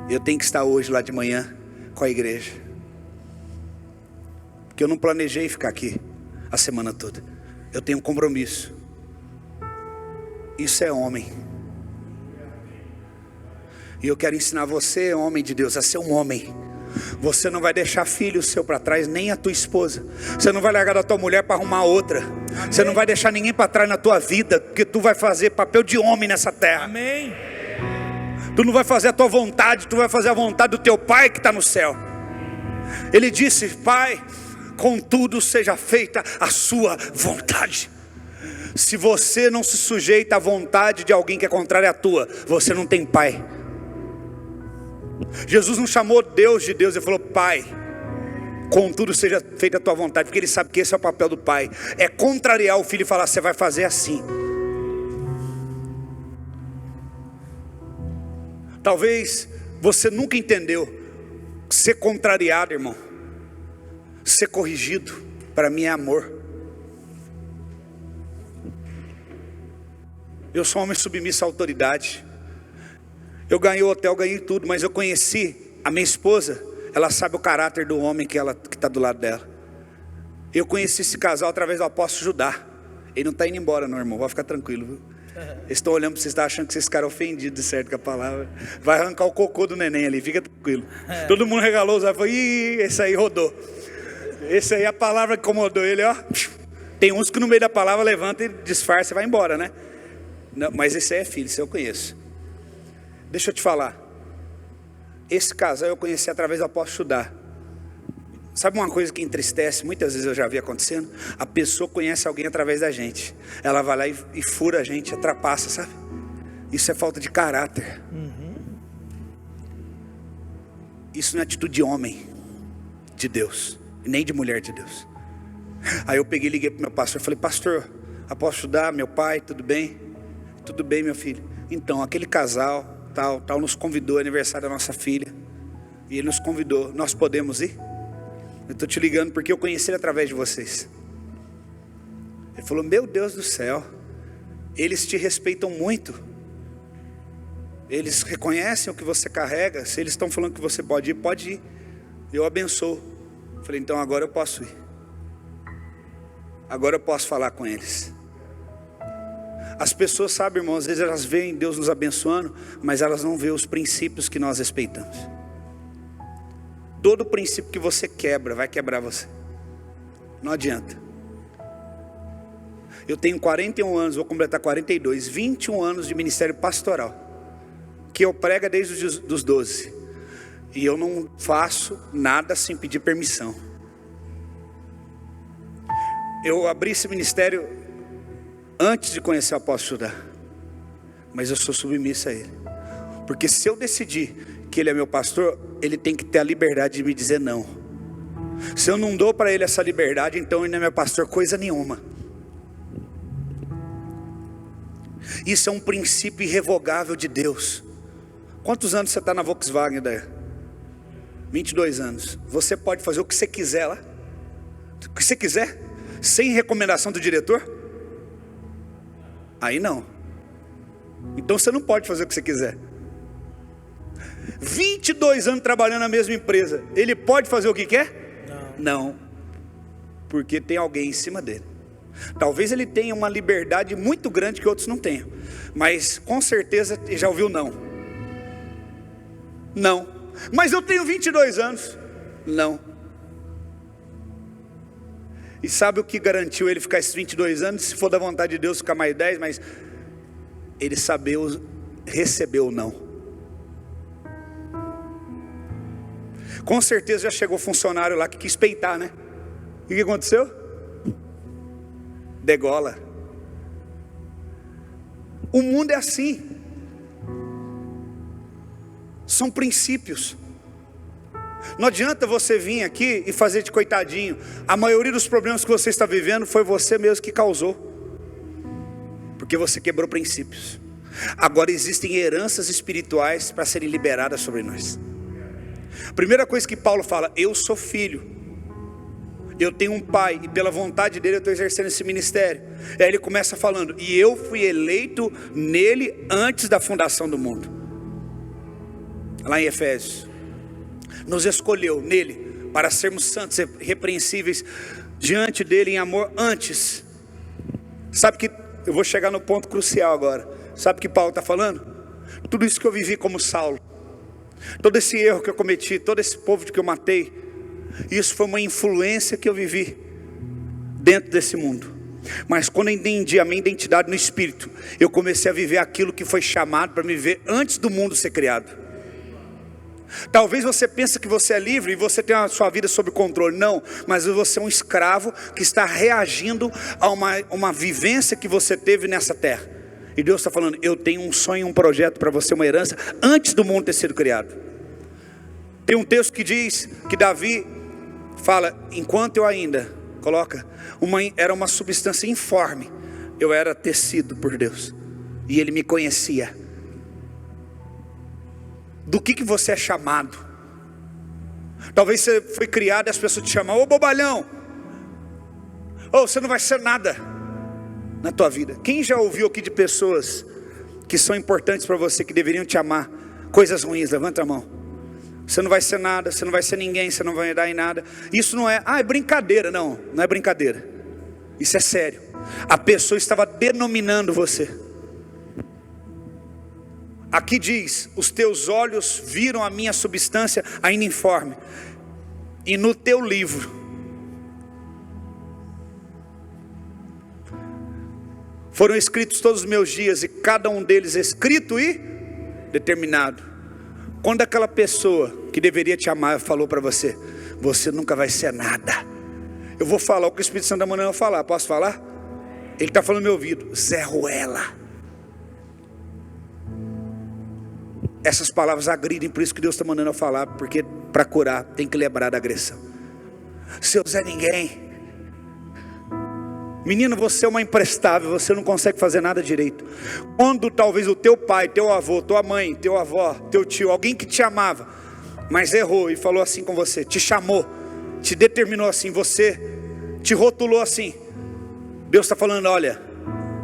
Eu tenho que estar hoje lá de manhã com a igreja, porque eu não planejei ficar aqui a semana toda. Eu tenho um compromisso. Isso é homem. E eu quero ensinar você, homem de Deus, a ser um homem. Você não vai deixar filho seu para trás, nem a tua esposa. Você não vai largar da tua mulher para arrumar outra. Amém. Você não vai deixar ninguém para trás na tua vida, porque tu vai fazer papel de homem nessa terra. Amém. Tu não vai fazer a tua vontade, tu vai fazer a vontade do teu pai que está no céu. Ele disse: pai, contudo seja feita a sua vontade. Se você não se sujeita à vontade de alguém que é contrária à tua, você não tem pai. Jesus não chamou Deus de Deus, ele falou: pai, contudo seja feita a tua vontade, porque ele sabe que esse é o papel do pai, é contrariar o filho e falar: você vai fazer assim. Talvez você nunca entendeu. Ser contrariado, irmão, ser corrigido, para mim é amor. Eu sou um homem submisso à autoridade. Eu ganhei o hotel, ganhei tudo, mas eu conheci a minha esposa. Ela sabe o caráter do homem que está do lado dela. Eu conheci esse casal através do apóstolo Judá. Ele não está indo embora não, irmão, vai ficar tranquilo, viu? Eles estão olhando para vocês, estão achando que vocês ficaram ofendidos, certo, com a palavra. Vai arrancar o cocô do neném ali, fica tranquilo. Todo mundo regalou os olhos e falou: ih, esse aí rodou. Esse aí, a palavra que incomodou ele, ó. Tem uns que no meio da palavra levanta e disfarça e vai embora, né? Não, mas esse aí é filho, esse eu conheço. Deixa eu te falar. Esse casal eu conheci através do apóstolo Judá. Sabe uma coisa que entristece, muitas vezes eu já vi acontecendo? A pessoa conhece alguém através da gente. Ela vai lá e fura a gente, atrapassa, sabe? Isso é falta de caráter. Isso não é atitude de homem de Deus, nem de mulher de Deus. Aí eu peguei e liguei para o meu pastor, falei: pastor, apóstolo Judá, meu pai, tudo bem? Tudo bem, meu filho. Então, aquele casal, tal, nos convidou ao aniversário da nossa filha. E ele nos convidou, nós podemos ir? Eu estou te ligando porque eu conheci ele através de vocês. Ele falou: meu Deus do céu, eles te respeitam muito. Eles reconhecem o que você carrega. Se eles estão falando que você pode ir. Eu abençoo. Falei: então agora eu posso ir. Agora eu posso falar com eles. As pessoas, sabem, irmãos, às vezes elas veem Deus nos abençoando, mas elas não veem os princípios que nós respeitamos. Todo princípio que você quebra, vai quebrar você. Não adianta. Eu tenho 41 anos, vou completar 42, 21 anos de ministério pastoral, que eu prego desde os 12. E eu não faço nada sem pedir permissão. Eu abri esse ministério antes de conhecer o apóstolo Judá, mas eu sou submisso a ele. Porque se eu decidir que ele é meu pastor, ele tem que ter a liberdade de me dizer não. Se eu não dou para ele essa liberdade, então ele não é meu pastor coisa nenhuma. Isso é um princípio irrevogável de Deus. Quantos anos você está na Volkswagen daí? 22 anos. Você pode fazer o que você quiser lá, o que você quiser, sem recomendação do diretor? Aí não. Então você não pode fazer o que você quiser. 22 anos trabalhando na mesma empresa, ele pode fazer o que quer? Não. Porque tem alguém em cima dele. Talvez ele tenha uma liberdade muito grande que outros não tenham, mas com certeza ele já ouviu não. Não. Mas eu tenho 22 anos. Não. E sabe o que garantiu ele ficar esses 22 anos? Se for da vontade de Deus ficar mais 10, mas ele sabeu receber o não. Com certeza já chegou funcionário lá que quis peitar, né? E o que aconteceu? Degola. O mundo é assim. São princípios. Não adianta você vir aqui e fazer de coitadinho. A maioria dos problemas que você está vivendo foi você mesmo que causou, porque você quebrou princípios. Agora existem heranças espirituais para serem liberadas sobre nós. Primeira coisa que Paulo fala: eu sou filho, eu tenho um pai, e pela vontade dele eu estou exercendo esse ministério. Aí ele começa falando: e eu fui eleito nele antes da fundação do mundo. Lá em Efésios, nos escolheu nele para sermos santos e irrepreensíveis diante dele em amor antes. Sabe que eu vou chegar no ponto crucial agora. Sabe o que Paulo está falando? Tudo isso que eu vivi como Saulo, todo esse erro que eu cometi, todo esse povo que eu matei, isso foi uma influência que eu vivi dentro desse mundo. Mas quando eu entendi a minha identidade no Espírito, eu comecei a viver aquilo que foi chamado para me viver antes do mundo ser criado. Talvez você pense que você é livre e você tem a sua vida sob controle. Não, mas você é um escravo que está reagindo a uma vivência que você teve nessa terra. E Deus está falando: eu tenho um sonho, um projeto para você, uma herança, antes do mundo ter sido criado. Tem um texto que diz que Davi fala: enquanto eu ainda, era uma substância informe, eu era tecido por Deus, e Ele me conhecia. Do que você é chamado? Talvez você foi criado e as pessoas te chamam: ô bobalhão, ou você não vai ser nada na tua vida. Quem já ouviu aqui de pessoas que são importantes para você, que deveriam te amar, coisas ruins? Levanta a mão. Você não vai ser nada, você não vai ser ninguém, você não vai dar em nada. Isso não é, é brincadeira. Não, não é brincadeira. Isso é sério. A pessoa estava denominando você. Aqui diz: os teus olhos viram a minha substância ainda informe, e no teu livro foram escritos todos os meus dias, e cada um deles escrito e determinado, Quando aquela pessoa que deveria te amar falou para você: você nunca vai ser nada. Eu vou falar o que o Espírito Santo está mandando eu falar. Posso falar? Ele está falando no meu ouvido: Zé Ruela. Essas palavras agridem, por isso que Deus está mandando eu falar. Porque para curar tem que lembrar da agressão. Seu Zé Ninguém. Menino, você é uma imprestável, você não consegue fazer nada direito. Quando talvez o teu pai, teu avô, tua mãe, teu avó, teu tio, alguém que te amava, mas errou e falou assim com você, te chamou, te determinou assim, você te rotulou assim. Deus está falando: olha,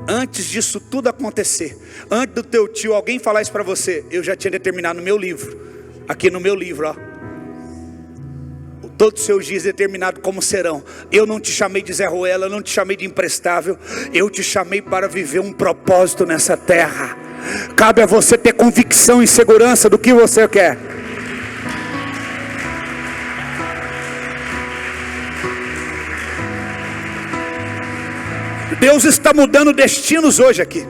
antes disso tudo acontecer, antes do teu tio, alguém falar isso para você, eu já tinha determinado no meu livro, aqui no meu livro, ó. Todos os seus dias determinados como serão. Eu não te chamei de Zé Ruela, eu não te chamei de imprestável. Eu te chamei para viver um propósito nessa terra. Cabe a você ter convicção e segurança do que você quer. Deus está mudando destinos hoje aqui.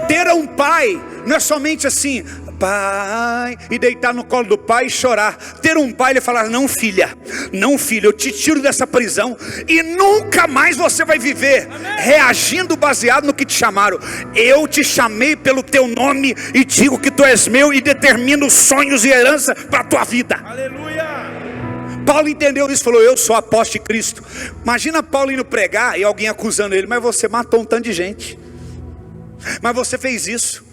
Ter um pai não é somente assim, pai, e deitar no colo do pai e chorar. Ter um pai, ele falar: não filha, não filho, eu te tiro dessa prisão e nunca mais você vai viver reagindo baseado no que te chamaram. Eu te chamei pelo teu nome e digo que tu és meu e determino sonhos e herança para a tua vida. Aleluia. Paulo entendeu isso, falou: eu sou apóstolo de Cristo. Imagina Paulo indo pregar e alguém acusando ele: mas você matou um tanto de gente, mas você fez isso.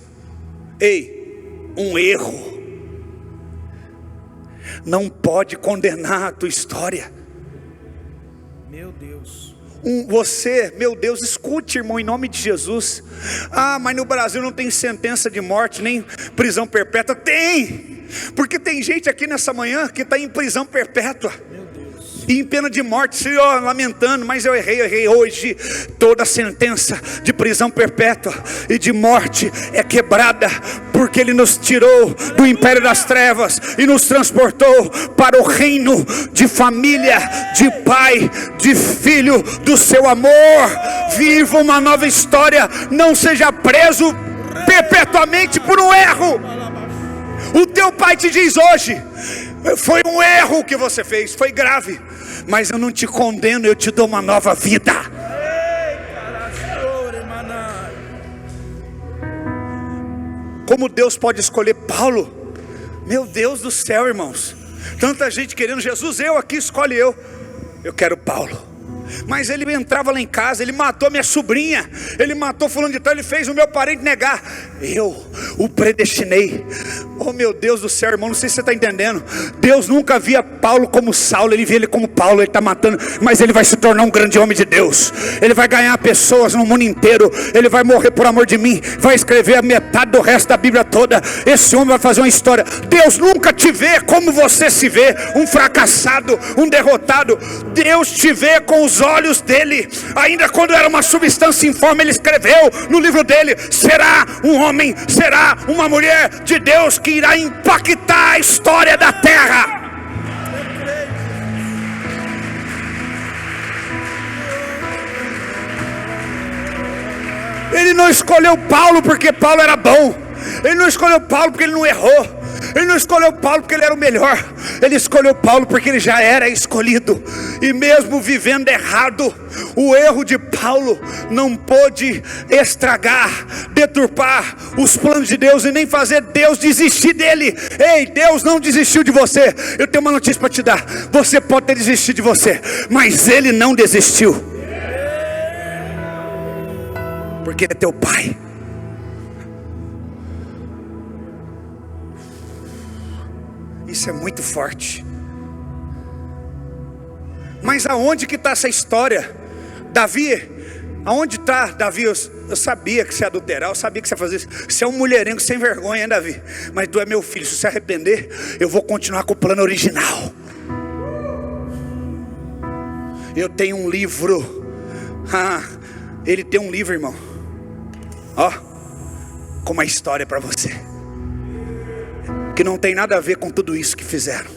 Ei, um erro não pode condenar a tua história. Meu Deus. Você, meu Deus, escute, irmão, em nome de Jesus. Ah, mas no Brasil não tem sentença de morte, nem prisão perpétua. Tem, porque tem gente aqui nessa manhã que está em prisão perpétua e em pena de morte, lamentando: mas eu errei hoje. Toda sentença de prisão perpétua e de morte é quebrada, porque Ele nos tirou do império das trevas e nos transportou para o reino de família, de pai, de filho, do seu amor. Viva uma nova história, não seja preso perpetuamente por um erro. O teu pai te diz hoje: foi um erro que você fez, foi grave, mas eu não te condeno, eu te dou uma nova vida. Como Deus pode escolher Paulo? Meu Deus do céu, irmãos. Tanta gente querendo Jesus, eu aqui, escolhe eu. Eu quero Paulo. Mas ele entrava lá em casa, ele matou minha sobrinha, ele matou fulano de tal, ele fez o meu parente negar. Eu o predestinei. Oh meu Deus do céu, irmão, não sei se você está entendendo. Deus nunca via Paulo como Saulo, ele via ele como Paulo. Ele está matando, mas ele vai se tornar um grande homem de Deus. Ele vai ganhar pessoas no mundo inteiro. Ele vai morrer por amor de mim, vai escrever a metade do resto da Bíblia toda. Esse homem vai fazer uma história. Deus nunca te vê como você se vê, um fracassado, um derrotado. Deus te vê com os olhos dele. Ainda quando era uma substância informe, ele escreveu no livro dele: será um homem, será uma mulher de Deus que irá impactar a história da terra. Ele não escolheu Paulo porque Paulo era bom. Ele não escolheu Paulo porque ele não errou. Ele não escolheu Paulo porque ele era o melhor. Ele escolheu Paulo porque ele já era escolhido. E mesmo vivendo errado, o erro de Paulo não pôde estragar, deturpar os planos de Deus e nem fazer Deus desistir dele. Ei, Deus não desistiu de você. Eu tenho uma notícia para te dar: você pode ter desistido de você, mas Ele não desistiu, porque Ele é teu Pai. Isso é muito forte. Mas aonde que está essa história? Davi, aonde está Davi? Eu sabia que você ia adulterar, eu sabia que você ia fazer isso. Você é um mulherengo sem vergonha, hein, Davi? Mas tu é meu filho, se você arrepender, eu vou continuar com o plano original. Eu tenho um livro. Ele tem um livro, irmão, ó, com uma história para você, que não tem nada a ver com tudo isso que fizeram.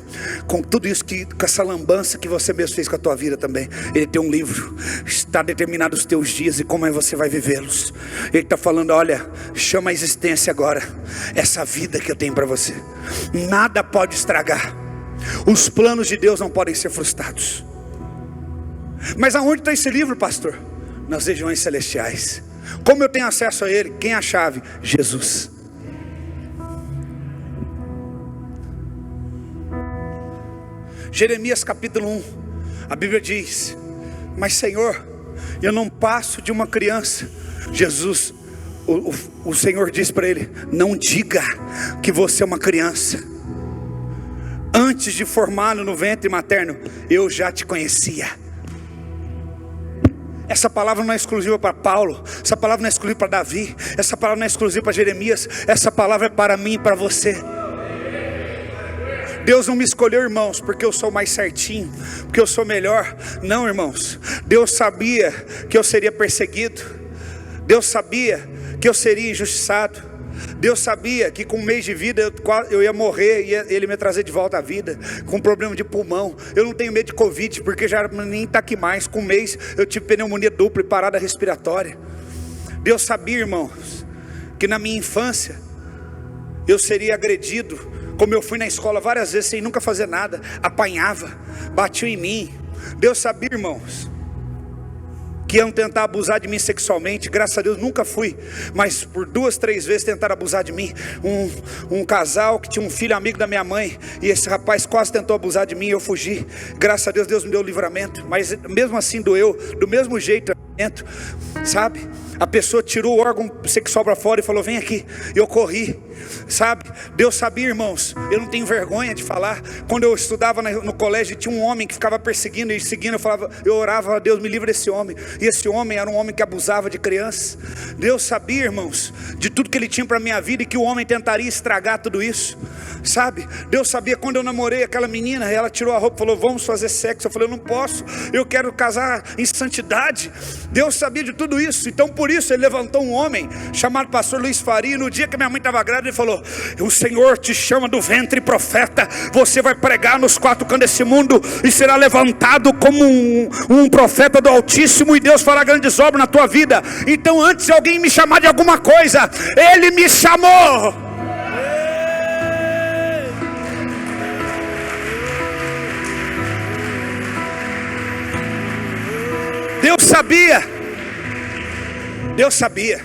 com tudo isso, com essa lambança que você mesmo fez com a tua vida também. Ele tem um livro, está determinado os teus dias e como é você vai vivê-los. Ele está falando: olha, chama a existência agora essa vida que eu tenho para você. Nada pode estragar. Os planos de Deus não podem ser frustrados. Mas aonde está esse livro, pastor? Nas regiões celestiais. Como eu tenho acesso a ele? Quem é a chave? Jesus. Jeremias capítulo 1, a Bíblia diz: mas Senhor, eu não passo de uma criança. Jesus, o Senhor diz para ele: não diga que você é uma criança. Antes de formá-lo no ventre materno, eu já te conhecia. Essa palavra não é exclusiva para Paulo, essa palavra não é exclusiva para Davi, essa palavra não é exclusiva para Jeremias, essa palavra é para mim e para você. Deus não me escolheu, irmãos, porque eu sou mais certinho, porque eu sou melhor. Não, irmãos, Deus sabia que eu seria perseguido, Deus sabia que eu seria injustiçado, Deus sabia que com um mês de vida eu ia morrer e Ele me trazer de volta à vida, com problema de pulmão. Eu não tenho medo de Covid, porque já nem está aqui mais. Com um mês eu tive pneumonia dupla e parada respiratória. Deus sabia, irmãos, que na minha infância eu seria agredido, como eu fui na escola várias vezes sem nunca fazer nada, apanhava, batiam em mim. Deus sabia, irmãos, que iam tentar abusar de mim sexualmente. Graças a Deus nunca fui, mas por 2, 3 vezes tentaram abusar de mim. Um casal que tinha um filho amigo da minha mãe, e esse rapaz quase tentou abusar de mim, eu fugi. Graças a Deus, Deus me deu o livramento, mas mesmo assim doeu, do mesmo jeito, sabe? A pessoa tirou o órgão sexual para fora e falou: vem aqui. Eu corri, sabe? Deus sabia, irmãos, eu não tenho vergonha de falar. Quando eu estudava no colégio, tinha um homem que ficava perseguindo e seguindo. Eu orava: Deus, me livre desse homem. E esse homem era um homem que abusava de crianças. Deus sabia, irmãos, de tudo que Ele tinha para a minha vida, e que o homem tentaria estragar tudo isso, sabe? Deus sabia. Quando eu namorei aquela menina, ela tirou a roupa e falou: vamos fazer sexo. Eu falei: eu não posso, eu quero casar em santidade. Deus sabia de tudo isso. Então por isso Ele levantou um homem chamado pastor Luiz Faria. No dia que minha mãe estava grávida, ele falou: o Senhor te chama do ventre profeta, você vai pregar nos 4 cantos desse mundo e será levantado como um profeta do Altíssimo, e Deus fará grandes obras na tua vida. Então antes de alguém me chamar de alguma coisa, Ele me chamou. Deus sabia, Deus sabia,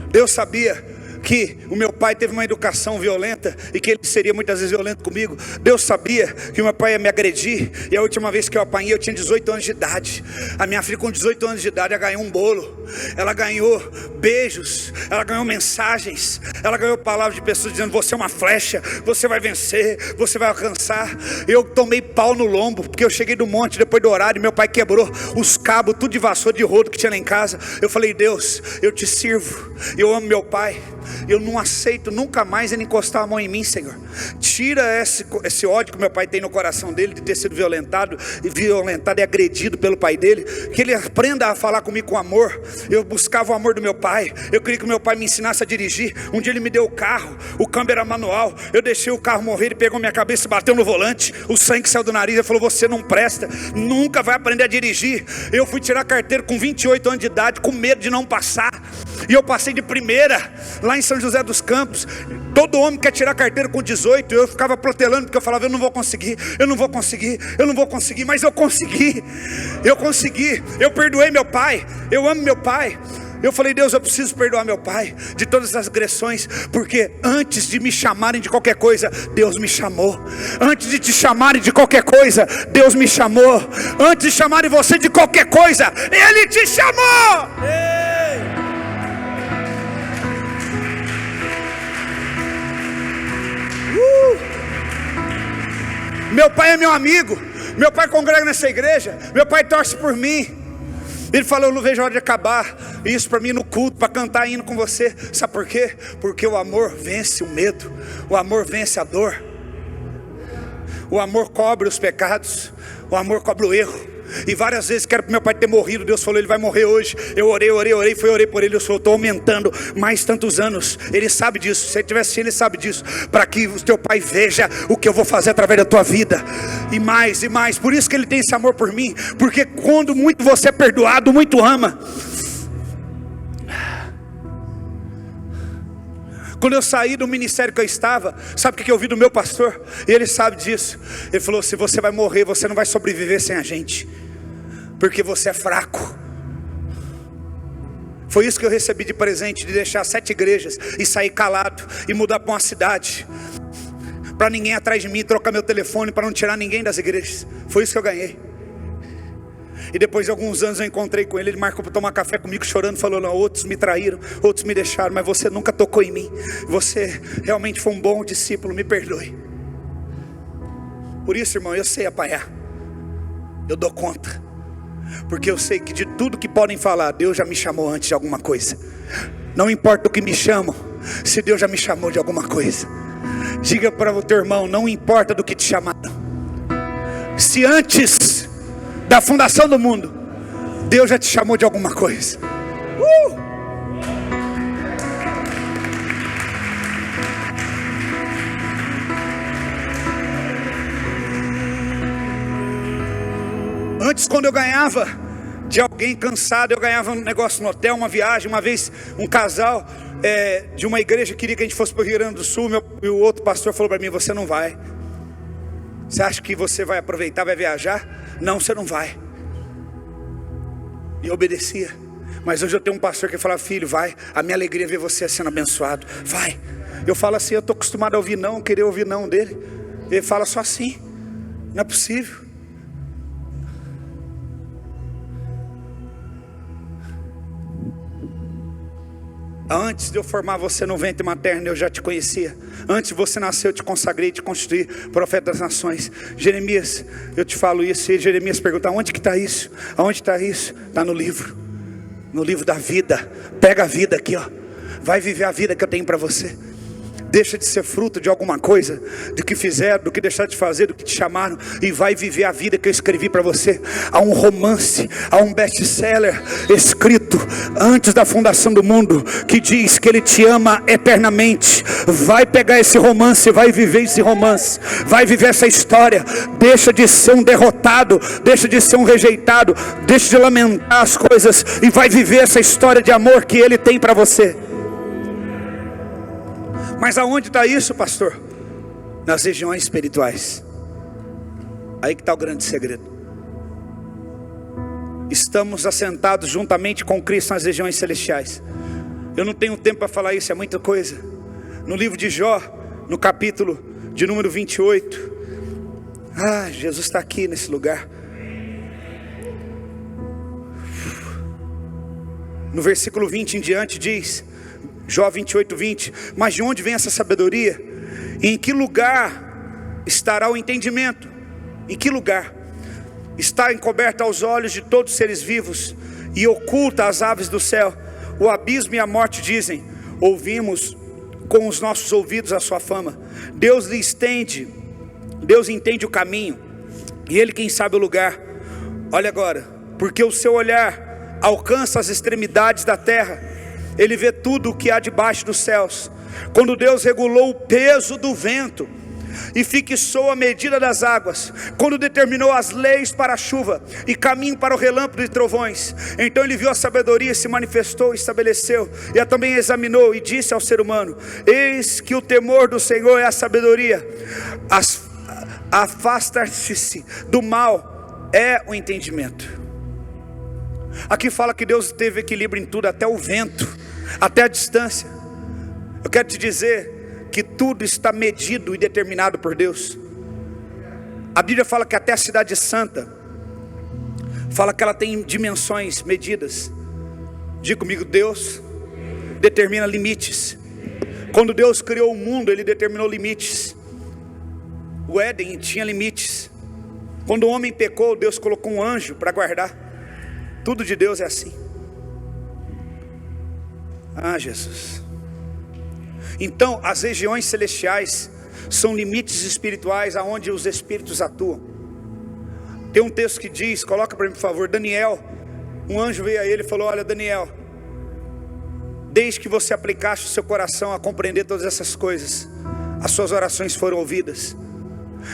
Deus sabia que o meu pai teve uma educação violenta e que ele seria muitas vezes violento comigo. Deus sabia que o meu pai ia me agredir, e a última vez que eu apanhei eu tinha 18 anos de idade. A minha filha com 18 anos de idade, ela ganhou um bolo, ela ganhou beijos, ela ganhou mensagens, ela ganhou palavras de pessoas dizendo: você é uma flecha, você vai vencer, você vai alcançar. Eu tomei pau no lombo, porque eu cheguei do monte depois do horário, meu pai quebrou os cabos, tudo de vassoura, de rodo que tinha lá em casa. Eu falei: Deus, eu te sirvo, eu amo meu pai, eu não aceito nunca mais ele encostar a mão em mim, Senhor. Tira esse ódio que meu pai tem no coração dele, de ter sido violentado e agredido pelo pai dele. Que ele aprenda a falar comigo com amor. Eu buscava o amor do meu pai, eu queria que o meu pai me ensinasse a dirigir. Um dia ele me deu o carro, o câmbio era manual, eu deixei o carro morrer, ele pegou minha cabeça e bateu no volante, o sangue saiu do nariz. Ele falou: você não presta, nunca vai aprender a dirigir. Eu fui tirar carteira com 28 anos de idade, com medo de não passar, e eu passei de primeira, lá em São José dos Campos. Todo homem quer tirar carteira com 18, eu ficava protelando, porque eu falava: eu não vou conseguir, eu não vou conseguir, eu não vou conseguir. Mas eu consegui, eu perdoei meu pai, eu amo meu pai. Eu falei: Deus, eu preciso perdoar meu pai de todas as agressões, porque antes de me chamarem de qualquer coisa, Deus me chamou. Antes de te chamarem de qualquer coisa, Deus me chamou. Antes de chamarem você de qualquer coisa, Ele te chamou. Meu pai é meu amigo, meu pai congrega nessa igreja, meu pai torce por mim. Ele falou: eu não vejo a hora de acabar isso para mim no culto, para cantar hino com você. Sabe por quê? Porque o amor vence o medo, o amor vence a dor, o amor cobre os pecados, o amor cobre o erro. E várias vezes quero para meu pai ter morrido. Deus falou, ele vai morrer hoje. Eu orei por ele. Eu estou aumentando mais tantos anos. Ele sabe disso. Se ele estiver assim, ele sabe disso. Para que o teu pai veja o que eu vou fazer através da tua vida. E mais e mais. Por isso que ele tem esse amor por mim. Porque quando muito você é perdoado, muito ama. Quando eu saí do ministério que eu estava, sabe o que eu ouvi do meu pastor? E ele sabe disso. Ele falou, se você vai morrer, você não vai sobreviver sem a gente, porque você é fraco. Foi isso que eu recebi de presente, de deixar 7 igrejas e sair calado e mudar para uma cidade, para ninguém atrás de mim, trocar meu telefone, para não tirar ninguém das igrejas. Foi isso que eu ganhei. E depois de alguns anos eu encontrei com ele. Ele marcou para tomar café comigo chorando. Falou, não, outros me traíram, outros me deixaram, mas você nunca tocou em mim. Você realmente foi um bom discípulo, me perdoe. Por isso, irmão, eu sei apanhar. Eu dou conta. Porque eu sei que de tudo que podem falar, Deus já me chamou antes de alguma coisa. Não importa o que me chamam, se Deus já me chamou de alguma coisa. Diga para o teu irmão, não importa do que te chamaram. Se antes da fundação do mundo, Deus já te chamou de alguma coisa. Antes, quando eu ganhava de alguém cansado, eu ganhava um negócio no hotel, uma viagem. Uma vez um casal de uma igreja queria que a gente fosse para o Rio Grande do Sul. E o outro pastor falou para mim, você não vai. Você acha que você vai aproveitar, vai viajar? Não, você não vai. E eu obedecia. Mas hoje eu tenho um pastor que fala, filho, vai. A minha alegria é ver você sendo abençoado. Vai. Eu falo assim, eu estou acostumado a ouvir não, querer ouvir não dele. Ele fala só assim. Não é possível. Antes de eu formar você no ventre materno, eu já te conhecia. Antes de você nascer, eu te consagrei, te constituí profeta das nações. Jeremias, eu te falo isso. E Jeremias pergunta, onde que está isso? Aonde está isso? Está no livro da vida. Pega a vida aqui, ó. Vai viver a vida que eu tenho para você. Deixa de ser fruto de alguma coisa, do que fizeram, do que deixaram de fazer, do que te chamaram, e vai viver a vida que eu escrevi para você. Há um romance, há um best-seller escrito antes da fundação do mundo, que diz que Ele te ama eternamente. Vai pegar esse romance, vai viver esse romance, vai viver essa história. Deixa de ser um derrotado, deixa de ser um rejeitado, deixa de lamentar as coisas, e vai viver essa história de amor que Ele tem para você. Mas aonde está isso, pastor? Nas regiões espirituais. Aí que está o grande segredo. Estamos assentados juntamente com Cristo nas regiões celestiais. Eu não tenho tempo para falar isso, é muita coisa. No livro de Jó, no capítulo de número 28. Jesus está aqui nesse lugar. No versículo 20 em diante diz, Jó 28, 20. Mas de onde vem essa sabedoria? E em que lugar estará o entendimento? Em que lugar? Está encoberta aos olhos de todos os seres vivos e oculta às aves do céu. O abismo e a morte dizem, ouvimos com os nossos ouvidos a sua fama. Deus entende o caminho, e Ele quem sabe o lugar. Olha agora, porque o seu olhar alcança as extremidades da terra. Ele vê tudo o que há debaixo dos céus. Quando Deus regulou o peso do vento e fixou a medida das águas, quando determinou as leis para a chuva e caminho para o relâmpago e trovões, então Ele viu a sabedoria, se manifestou, estabeleceu, e a também examinou e disse ao ser humano, eis que o temor do Senhor é a sabedoria, afastar-se do mal é o entendimento. Aqui fala que Deus teve equilíbrio em tudo, até o vento, até a distância. Eu quero te dizer que tudo está medido e determinado por Deus. A Bíblia fala que até a cidade santa, fala que ela tem dimensões medidas. Diga comigo, Deus determina limites. Quando Deus criou o mundo, Ele determinou limites. O Éden tinha limites. Quando o homem pecou, Deus colocou um anjo para guardar. Tudo de Deus é assim. Jesus. Então as regiões celestiais são limites espirituais aonde os espíritos atuam. Tem um texto que diz, coloca para mim por favor, Daniel, um anjo veio a ele e falou: olha Daniel, desde que você aplicasse o seu coração a compreender todas essas coisas, as suas orações foram ouvidas.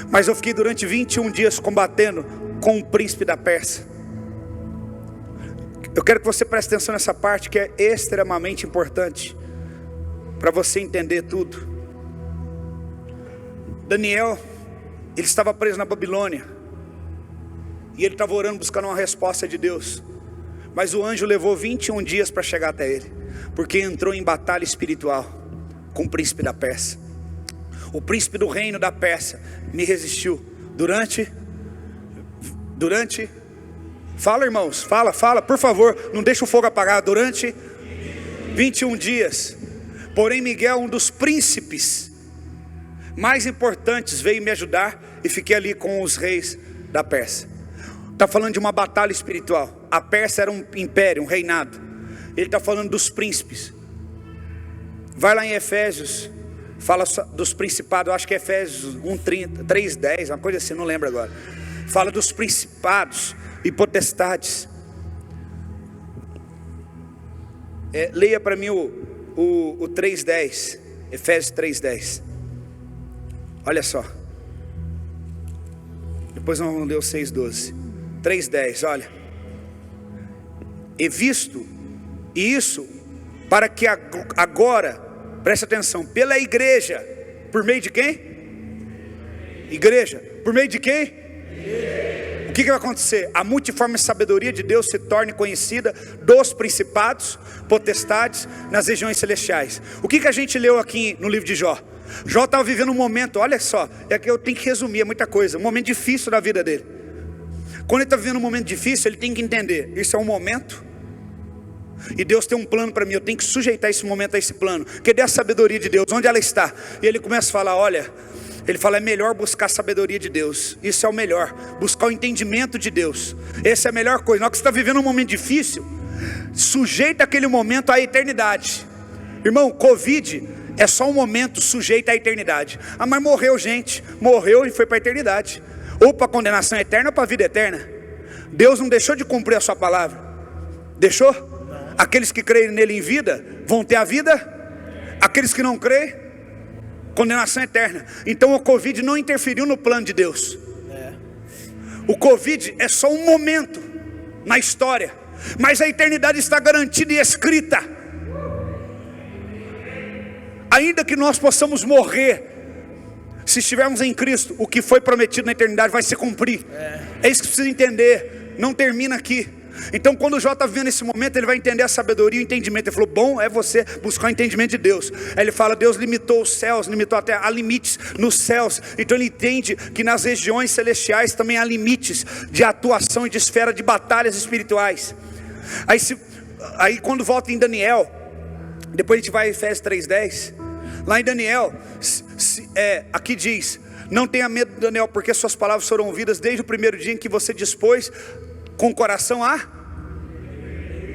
Mas eu fiquei durante 21 dias combatendo com o príncipe da Pérsia. Eu quero que você preste atenção nessa parte, que é extremamente importante para você entender tudo. Daniel, ele estava preso na Babilônia, e ele estava orando, buscando uma resposta de Deus. Mas o anjo levou 21 dias para chegar até ele, porque entrou em batalha espiritual com o príncipe da Pérsia. O príncipe do reino da Pérsia me resistiu durante fala irmãos, fala por favor, não deixa o fogo apagar. Durante 21 dias. Porém Miguel, um dos príncipes mais importantes, veio me ajudar, e fiquei ali com os reis da Pérsia. Está falando de uma batalha espiritual. A Pérsia era um império, um reinado. Ele está falando dos príncipes. Vai lá em Efésios, fala dos principados. Eu acho que é Efésios 1:30, 3:10, uma coisa assim, não lembro agora. Fala dos principados e potestades. Leia para mim o 3:10, Efésios 3:10. Olha só. Depois nós vamos ler o 6:12. 3:10, olha. E visto isso, para que agora, preste atenção, pela igreja, por meio de quem? Igreja, por meio de quem? Igreja. O que vai acontecer? A multiforme sabedoria de Deus se torne conhecida dos principados, potestades, nas regiões celestiais. O que a gente leu aqui no livro de Jó? Jó estava vivendo um momento, olha só, é que eu tenho que resumir, é muita coisa, um momento difícil da vida dele. Quando ele está vivendo um momento difícil, ele tem que entender, isso é um momento, e Deus tem um plano para mim, eu tenho que sujeitar esse momento a esse plano. Cadê a sabedoria de Deus? Onde ela está? E ele começa a falar, olha, ele fala, é melhor buscar a sabedoria de Deus, isso é o melhor, buscar o entendimento de Deus, essa é a melhor coisa. Na hora que você está vivendo um momento difícil, sujeita aquele momento à eternidade. Irmão, Covid é só um momento sujeito à eternidade. Ah, mas morreu gente, morreu e foi para a eternidade, ou para a condenação eterna ou para a vida eterna. Deus não deixou de cumprir a sua palavra, deixou? Aqueles que creem nele em vida, vão ter a vida. Aqueles que não creem, condenação eterna. Então o Covid não interferiu no plano de Deus. O Covid é só um momento na história, mas a eternidade está garantida e escrita. Ainda que nós possamos morrer, se estivermos em Cristo, o que foi prometido na eternidade vai se cumprir. É isso que precisa entender, não termina aqui. Então quando Jó está vivendo esse momento, ele vai entender a sabedoria e o entendimento. Ele falou, bom é você buscar o entendimento de Deus. Aí ele fala, Deus limitou os céus, limitou até, há limites nos céus. Então ele entende que nas regiões celestiais também há limites de atuação e de esfera de batalhas espirituais. Aí quando volta em Daniel, depois a gente vai em Efésios 3:10. Lá em Daniel, aqui diz, não tenha medo, Daniel, porque suas palavras foram ouvidas desde o primeiro dia em que você dispôs com o coração a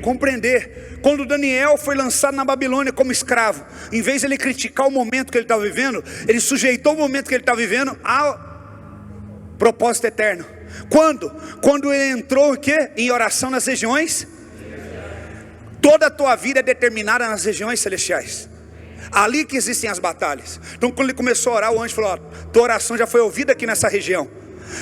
compreender. Quando Daniel foi lançado na Babilônia como escravo, em vez de ele criticar o momento que ele estava vivendo, ele sujeitou o momento que ele estava vivendo ao propósito eterno. Quando ele entrou em oração nas regiões, toda a tua vida é determinada nas regiões celestiais. Ali que existem as batalhas. Então quando ele começou a orar, o anjo falou, tua oração já foi ouvida aqui nessa região.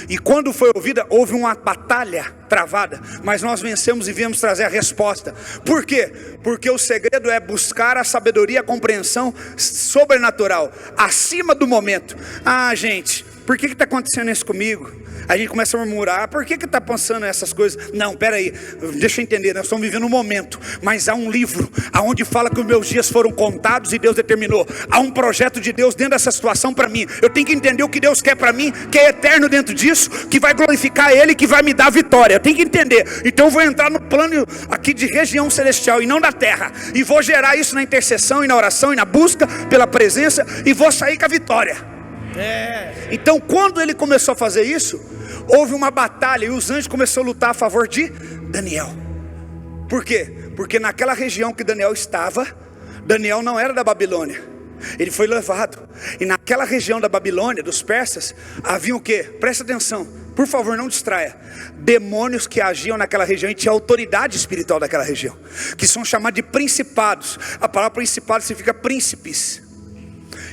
E quando foi ouvida, houve uma batalha travada, mas nós vencemos e viemos trazer a resposta. Por quê? Porque o segredo é buscar a sabedoria, a compreensão sobrenatural, acima do momento. Ah gente, por que está acontecendo isso comigo? A gente começa a murmurar, por que está passando essas coisas? Não, peraí, deixa eu entender, nós estamos vivendo um momento, mas há um livro, onde fala que os meus dias foram contados e Deus determinou. Há um projeto de Deus dentro dessa situação para mim. Eu tenho que entender o que Deus quer para mim, que é eterno dentro disso, que vai glorificar Ele, que vai me dar vitória. Eu tenho que entender, então eu vou entrar no plano aqui de região celestial e não da terra, e vou gerar isso na intercessão e na oração e na busca pela presença, e vou sair com a vitória. Então quando ele começou a fazer isso, houve uma batalha e os anjos começaram a lutar a favor de Daniel. Por quê? Porque naquela região que Daniel estava, Daniel não era da Babilônia, ele foi levado. E naquela região da Babilônia, dos persas, havia o quê? Presta atenção, Por favor, não distraia. Demônios que agiam naquela região e tinha autoridade espiritual daquela região, que são chamados de principados. A palavra principado significa príncipes.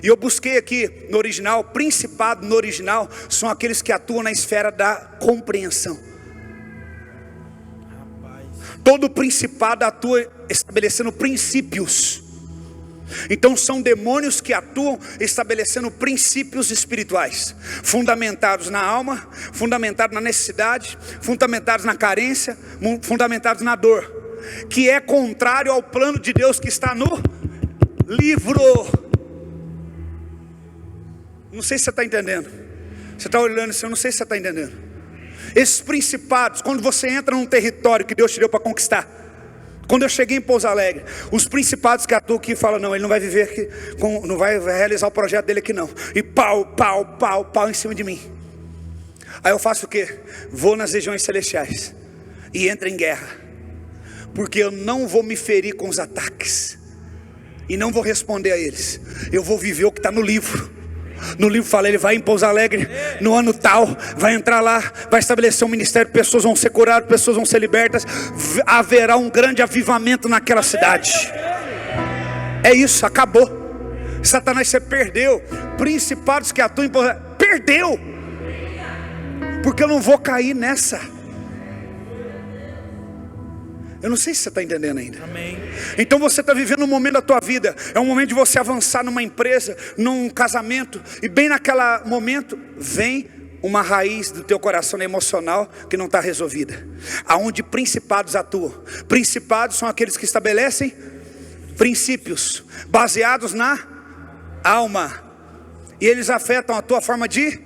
E eu busquei aqui no original, principado no original são aqueles que atuam na esfera da compreensão. Todo principado atua estabelecendo princípios. Então são demônios que atuam estabelecendo princípios espirituais, fundamentados na alma, fundamentados na necessidade, fundamentados na carência, fundamentados na dor, que é contrário ao plano de Deus que está no livro. Não sei se você está entendendo. Você está olhando assim, eu não sei se você está entendendo. Esses principados, quando você entra num território que Deus te deu para conquistar. Quando eu cheguei em Pouso Alegre, os principados que atuam aqui falam: não, ele não vai viver aqui, não vai realizar o projeto dele aqui não. E pau em cima de mim. Aí eu faço o quê? Vou nas regiões celestiais e entro em guerra, porque eu não vou me ferir com os ataques e não vou responder a eles. Eu vou viver o que está no livro. No livro fala, ele vai em Pouso Alegre no ano tal, vai entrar lá, vai estabelecer um ministério, pessoas vão ser curadas, pessoas vão ser libertas, haverá um grande avivamento naquela cidade. É isso, acabou. Satanás, você perdeu. Principados que atuam em Pouso Alegre, perdeu, porque eu não vou cair nessa. Eu não sei se você está entendendo ainda. Amém. Então você está vivendo um momento da tua vida, é um momento de você avançar numa empresa, num casamento, e bem naquele momento vem uma raiz do teu coração emocional que não está resolvida, aonde principados atuam. Principados são aqueles que estabelecem princípios baseados na alma, e eles afetam a tua forma de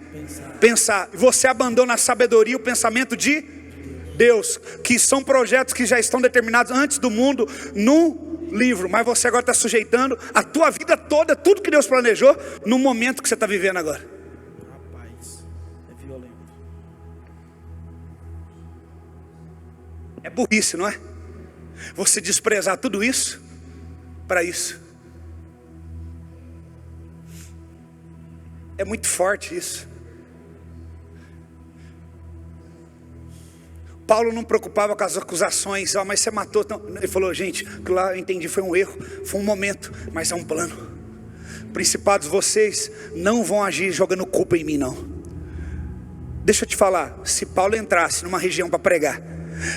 pensar. Você abandona a sabedoria e o pensamento de Deus, que são projetos que já estão determinados antes do mundo no livro, mas você agora está sujeitando a tua vida toda, tudo que Deus planejou, no momento que você está vivendo agora. Rapaz, é violento. É burrice, não é? Você desprezar tudo isso para isso. É muito forte isso. Paulo não preocupava com as acusações, mas você matou. Ele falou: gente, que lá eu entendi, foi um erro, foi um momento, mas é um plano. Principados, vocês não vão agir jogando culpa em mim, não. Deixa eu te falar, se Paulo entrasse numa região para pregar,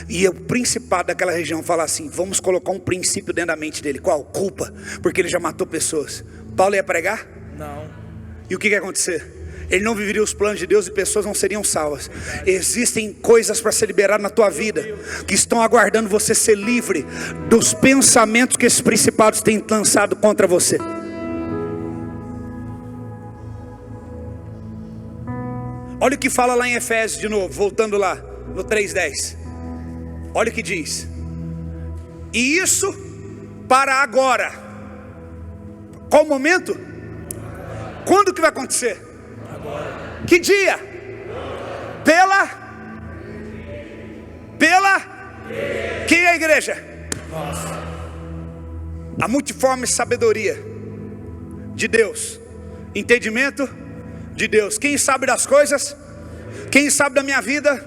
e o principado daquela região falar assim: vamos colocar um princípio dentro da mente dele. Qual? Culpa, porque ele já matou pessoas. Paulo ia pregar? Não. E o que ia acontecer? Ele não viveria os planos de Deus e pessoas não seriam salvas. Existem coisas para ser liberado na tua vida, que estão aguardando você ser livre dos pensamentos que esses principados têm lançado contra você. Olha o que fala lá em Efésios de novo, voltando lá no 3:10. Olha o que diz: e isso para agora. Qual o momento? Quando que vai acontecer? Que dia? Quem é a igreja? A multiforme sabedoria de Deus, entendimento de Deus. Quem sabe das coisas? Quem sabe da minha vida?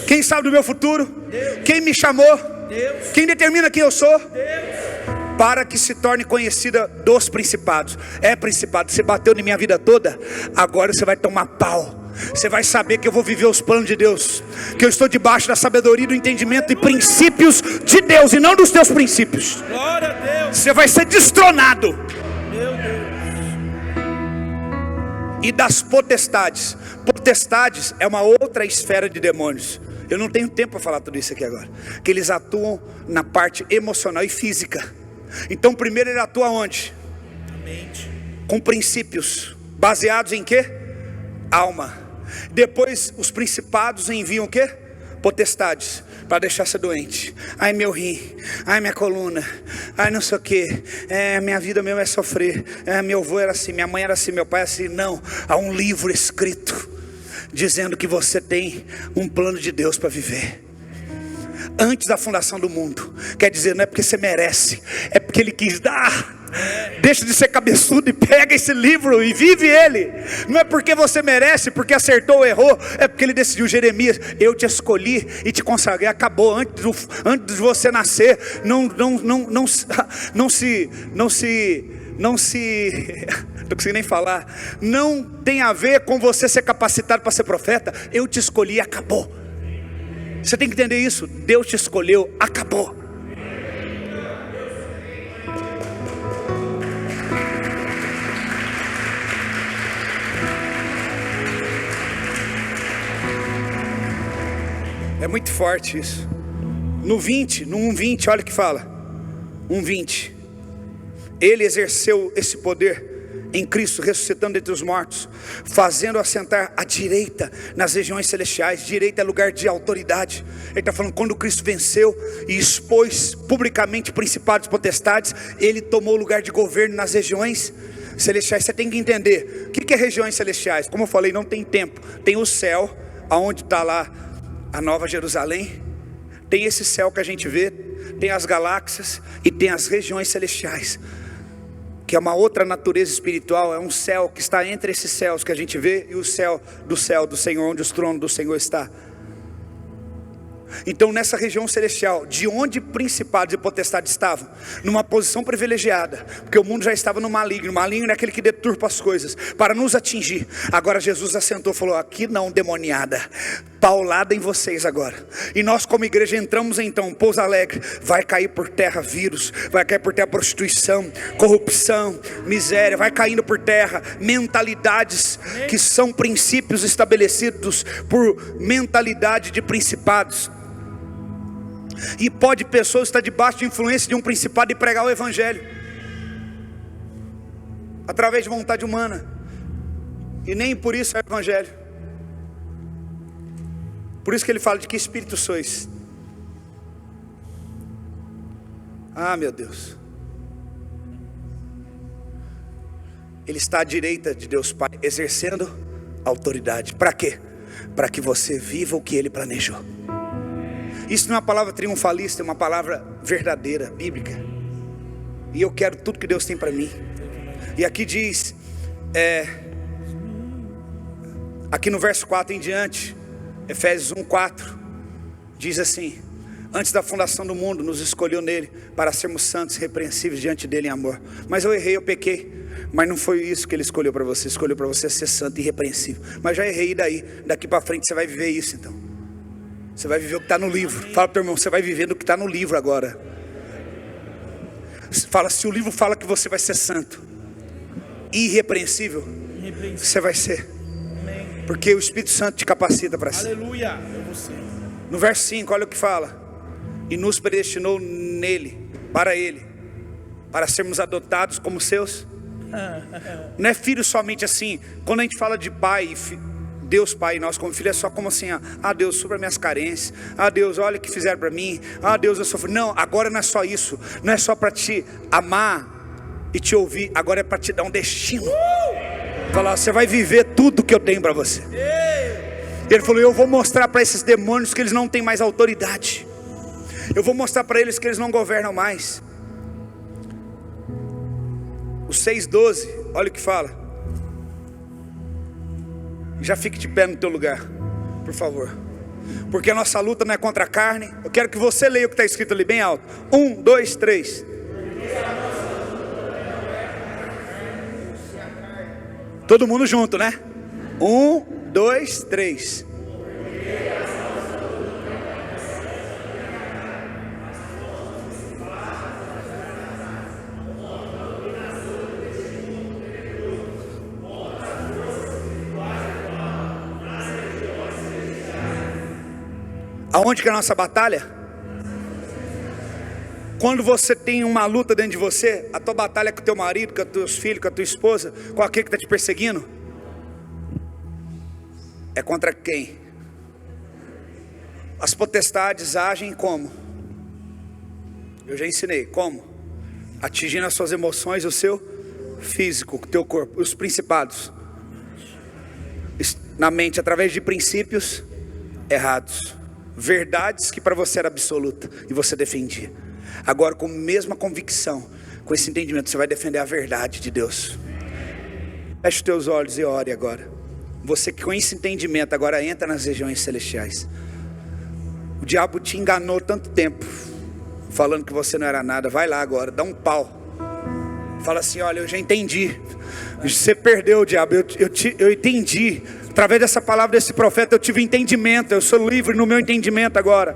Quem sabe do meu futuro? Quem me chamou? Quem determina quem eu sou? Para que se torne conhecida dos principados. É principado, você bateu na minha vida toda, agora você vai tomar pau. Você vai saber que eu vou viver os planos de Deus, que eu estou debaixo da sabedoria, do entendimento e princípios de Deus, e não dos teus princípios. Glória a Deus. Você vai ser destronado. Meu Deus. E das potestades. Potestades é uma outra esfera de demônios. Eu não tenho tempo para falar tudo isso aqui agora. Que eles atuam na parte emocional e física. Então primeiro ele atua onde? Mente. Com princípios baseados em quê? Alma. Depois os principados enviam o quê? Potestades, para deixar você doente. Ai meu rim, ai minha coluna, ai não sei o que, minha vida mesmo é sofrer, meu avô era assim, minha mãe era assim, meu pai era assim. Não, há um livro escrito dizendo que você tem um plano de Deus para viver antes da fundação do mundo. Quer dizer, não é porque você merece, é porque Ele quis dar. Deixa de ser cabeçudo e pega esse livro e vive ele. Não é porque você merece, porque acertou ou errou, é porque ele decidiu. Jeremias, eu te escolhi e te consagrei. Acabou, antes de você nascer. Não se não consigo nem falar. Não tem a ver com você ser capacitado para ser profeta. Eu te escolhi e acabou. Você tem que entender isso. Deus te escolheu, acabou. É muito forte isso. No 1:20, olha o que fala. 1:20. Ele exerceu esse poder em Cristo, ressuscitando entre os mortos, fazendo assentar à direita nas regiões celestiais. Direita é lugar de autoridade. Ele está falando, quando Cristo venceu e expôs publicamente principados e potestades, ele tomou o lugar de governo nas regiões celestiais. Você tem que entender, o que é regiões celestiais? Como eu falei, não tem tempo. Tem o céu, aonde está lá a Nova Jerusalém. Tem esse céu que a gente vê, tem as galáxias e tem as regiões celestiais, que é uma outra natureza espiritual. É um céu que está entre esses céus que a gente vê e o céu do Senhor, onde os tronos do Senhor está. Então nessa região celestial, de onde principados e potestades estavam, numa posição privilegiada, porque o mundo já estava no maligno. O maligno é aquele que deturpa as coisas para nos atingir. Agora Jesus assentou e falou, aqui não, demoniada, paulada em vocês agora. E nós como igreja entramos então, Pouso Alegre, vai cair por terra vírus, vai cair por terra prostituição, corrupção, miséria, vai caindo por terra mentalidades que são princípios estabelecidos por mentalidade de principados. E pode pessoas estar debaixo de influência de um principado e pregar o evangelho através de vontade humana, e nem por isso é o evangelho. Por isso que ele fala, de que espírito sois? Ah, meu Deus. Ele está à direita de Deus Pai, exercendo autoridade. Para quê? Para que você viva o que Ele planejou. Isso não é uma palavra triunfalista, é uma palavra verdadeira, bíblica. E eu quero tudo que Deus tem para mim. E aqui diz, aqui no verso 4 em diante, Efésios 1:4, diz assim, antes da fundação do mundo, nos escolheu nele, para sermos santos e repreensíveis diante dele em amor. Mas eu errei, eu pequei. Mas não foi isso que ele escolheu para você. Escolheu para você ser santo e irrepreensível. Mas já errei, e daí? Daqui para frente você vai viver isso então. Você vai viver o que está no livro. Fala para o teu irmão, você vai viver o que está no livro agora. Fala, se o livro fala que você vai ser santo, irrepreensível, você vai ser. Porque o Espírito Santo te capacita para ser. Aleluia, eu vou ser. No verso 5, olha o que fala. E nos predestinou nele, para sermos adotados como seus. Não é filho somente assim. Quando a gente fala de pai, Deus Pai, nós como filho, é só como assim, Deus, supra minhas carências, Deus, olha o que fizeram para mim, Deus, eu sofri. Não, agora não é só isso, não é só para te amar e te ouvir, agora é para te dar um destino. Falar, você vai viver tudo que eu tenho para você. Ele falou, eu vou mostrar para esses demônios que eles não têm mais autoridade, eu vou mostrar para eles que eles não governam mais. O 6:12, olha o que fala. Já fique de pé no teu lugar, por favor. Porque a nossa luta não é contra a carne. Eu quero que você leia o que está escrito ali bem alto. 1, 2, 3. Todo mundo junto, né? 1, 2, 3. Aonde que é a nossa batalha? Quando você tem uma luta dentro de você, a tua batalha é com o teu marido, com os teus filhos, com a tua esposa, com aquele que está te perseguindo. É contra quem? As potestades agem como? Eu já ensinei, como? Atingindo as suas emoções, o seu físico, o teu corpo. Os principados na mente, através de princípios errados, verdades que para você era absoluta e você defendia. Agora com a mesma convicção, Com esse entendimento você vai defender a verdade de Deus. Feche os teus olhos e ore agora. Você que com esse entendimento agora entra nas regiões celestiais. O diabo te enganou tanto tempo, falando que você não era nada. Vai lá agora, dá um pau. Fala assim: olha, eu já entendi. Você perdeu, o diabo, eu entendi. Através dessa palavra desse profeta eu tive entendimento. Eu sou livre no meu entendimento agora.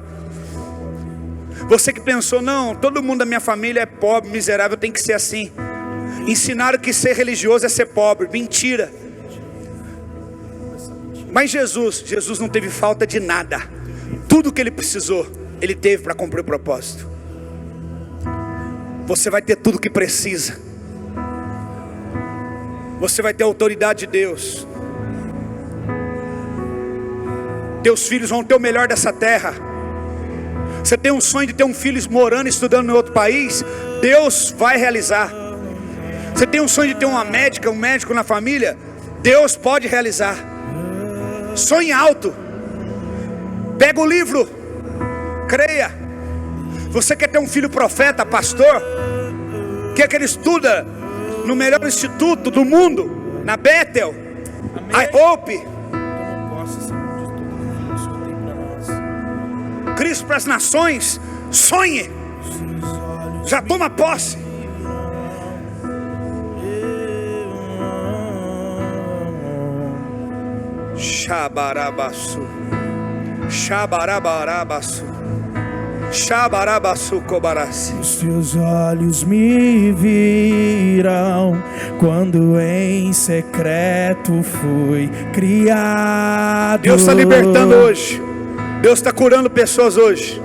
Você que pensou: não, todo mundo da minha família é pobre, miserável, tem que ser assim. Ensinaram que ser religioso é ser pobre. Mentira. Mas Jesus não teve falta de nada. Tudo que ele precisou, ele teve para cumprir o propósito. Você vai ter tudo que precisa. Você vai ter a autoridade de Deus. Teus filhos vão ter o melhor dessa terra. Você tem um sonho de ter um filho morando, estudando em outro país, Deus vai realizar. Você tem um sonho de ter uma médica, um médico na família, Deus pode realizar. Sonhe alto. Pega o livro, creia. Você quer ter um filho profeta, pastor? Quer que ele estuda no melhor instituto do mundo, na Bethel, I Hope, Cristo para as nações? Sonhe. Já toma posse. Shabarabasu, Shabarabarabasu, Shabarabasu Kobarasi. Os teus olhos me viram quando em secreto fui criado. Deus está libertando hoje. Deus está curando pessoas hoje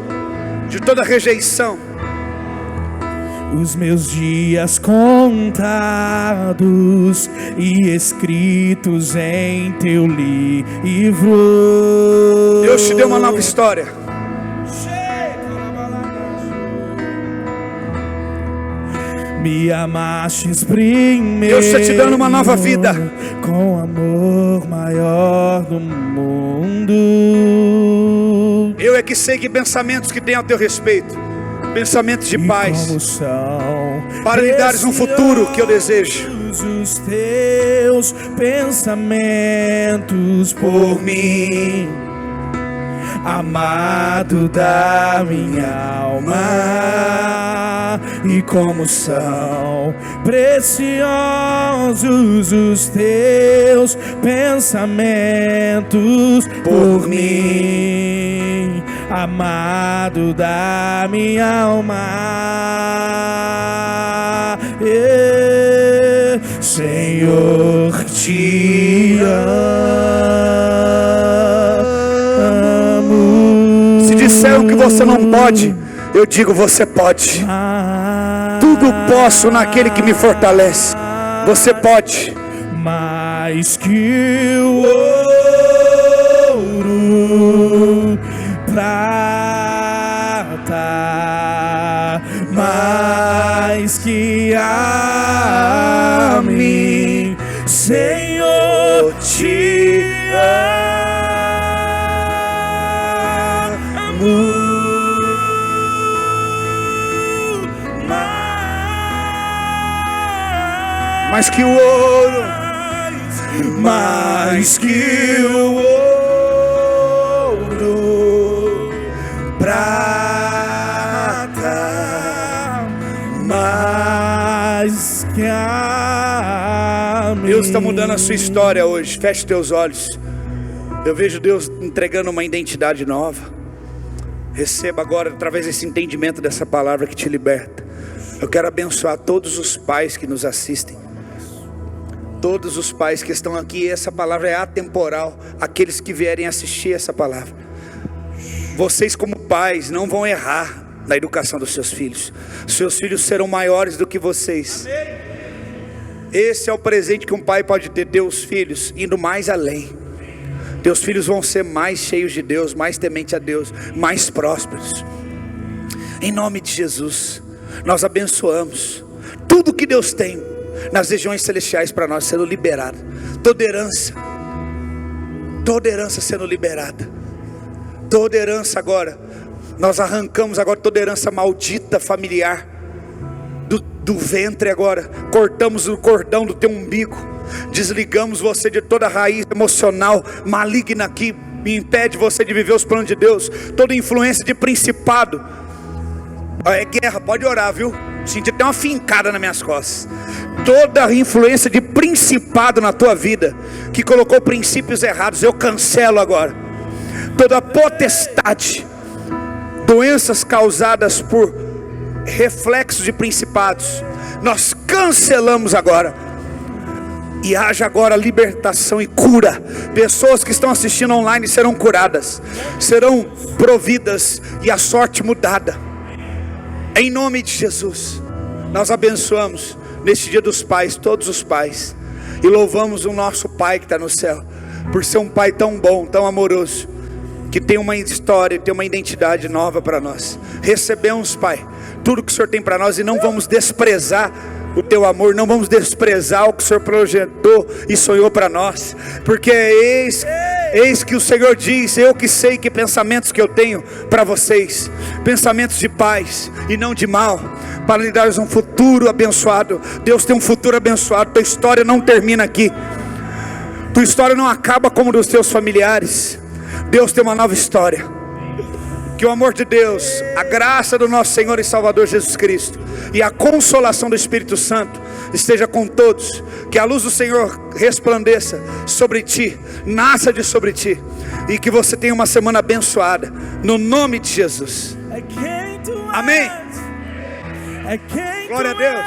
de toda rejeição. Os meus dias contados e escritos em teu livro. Deus te deu uma nova história. Me amastes primeiro. Deus está te dando uma nova vida. Com amor maior do mundo. Eu é que sei que pensamentos que tem ao teu respeito, pensamentos de paz, para lhe dares um futuro que eu desejo. Os teus pensamentos por mim, amado da minha alma, e como são preciosos os teus pensamentos por mim, amado da minha alma. Senhor, te amo. Se disseram que você não pode, eu digo: você pode. Tudo posso naquele que me fortalece. Você pode. Mais que o ouro, prata, mais que a mim, Senhor, te amo. Mais que o ouro, mais que o ouro, prata, mais que a mim. Deus está mudando a sua história hoje. Feche teus olhos. Eu vejo Deus entregando uma identidade nova. Receba agora, através desse entendimento dessa palavra que te liberta. Eu quero abençoar todos os pais que nos assistem, todos os pais que estão aqui. Essa palavra é atemporal. Aqueles que vierem assistir essa palavra, vocês como pais não vão errar na educação dos seus filhos. Seus filhos serão maiores do que vocês. Esse é o presente que um pai pode ter. Teus filhos indo mais além. Teus filhos vão ser mais cheios de Deus, mais temente a Deus, mais prósperos. Em nome de Jesus, nós abençoamos tudo que Deus tem nas regiões celestiais para nós sendo liberado. Toda herança sendo liberada. Toda herança agora, nós arrancamos agora toda herança maldita familiar do ventre agora. Cortamos o cordão do teu umbigo. Desligamos você de toda raiz emocional maligna que impede você de viver os planos de Deus. Toda influência de principado. É guerra, pode orar, viu? Senti até uma fincada nas minhas costas. Toda influência de principado na tua vida, que colocou princípios errados, eu cancelo agora. Toda potestade, doenças causadas por reflexos de principados, nós cancelamos agora. E haja agora libertação e cura. Pessoas que estão assistindo online serão curadas, serão providas e a sorte mudada. Em nome de Jesus, nós abençoamos neste dia dos pais, todos os pais, e louvamos o nosso Pai que está no céu, por ser um Pai tão bom, tão amoroso, que tem uma história, tem uma identidade nova para nós. Recebemos, Pai, tudo que o Senhor tem para nós, e não vamos desprezar o teu amor, não vamos desprezar o que o Senhor projetou e sonhou para nós, porque eis que o Senhor diz: eu que sei que pensamentos que eu tenho para vocês, pensamentos de paz e não de mal, para lhe dar um futuro abençoado. Deus tem um futuro abençoado. Tua história não termina aqui, tua história não acaba como dos teus familiares. Deus tem uma nova história. Que o amor de Deus, a graça do nosso Senhor e Salvador Jesus Cristo e a consolação do Espírito Santo esteja com todos. Que a luz do Senhor resplandeça sobre ti, nasça de sobre ti, e que você tenha uma semana abençoada, no nome de Jesus. Amém. Glória a Deus.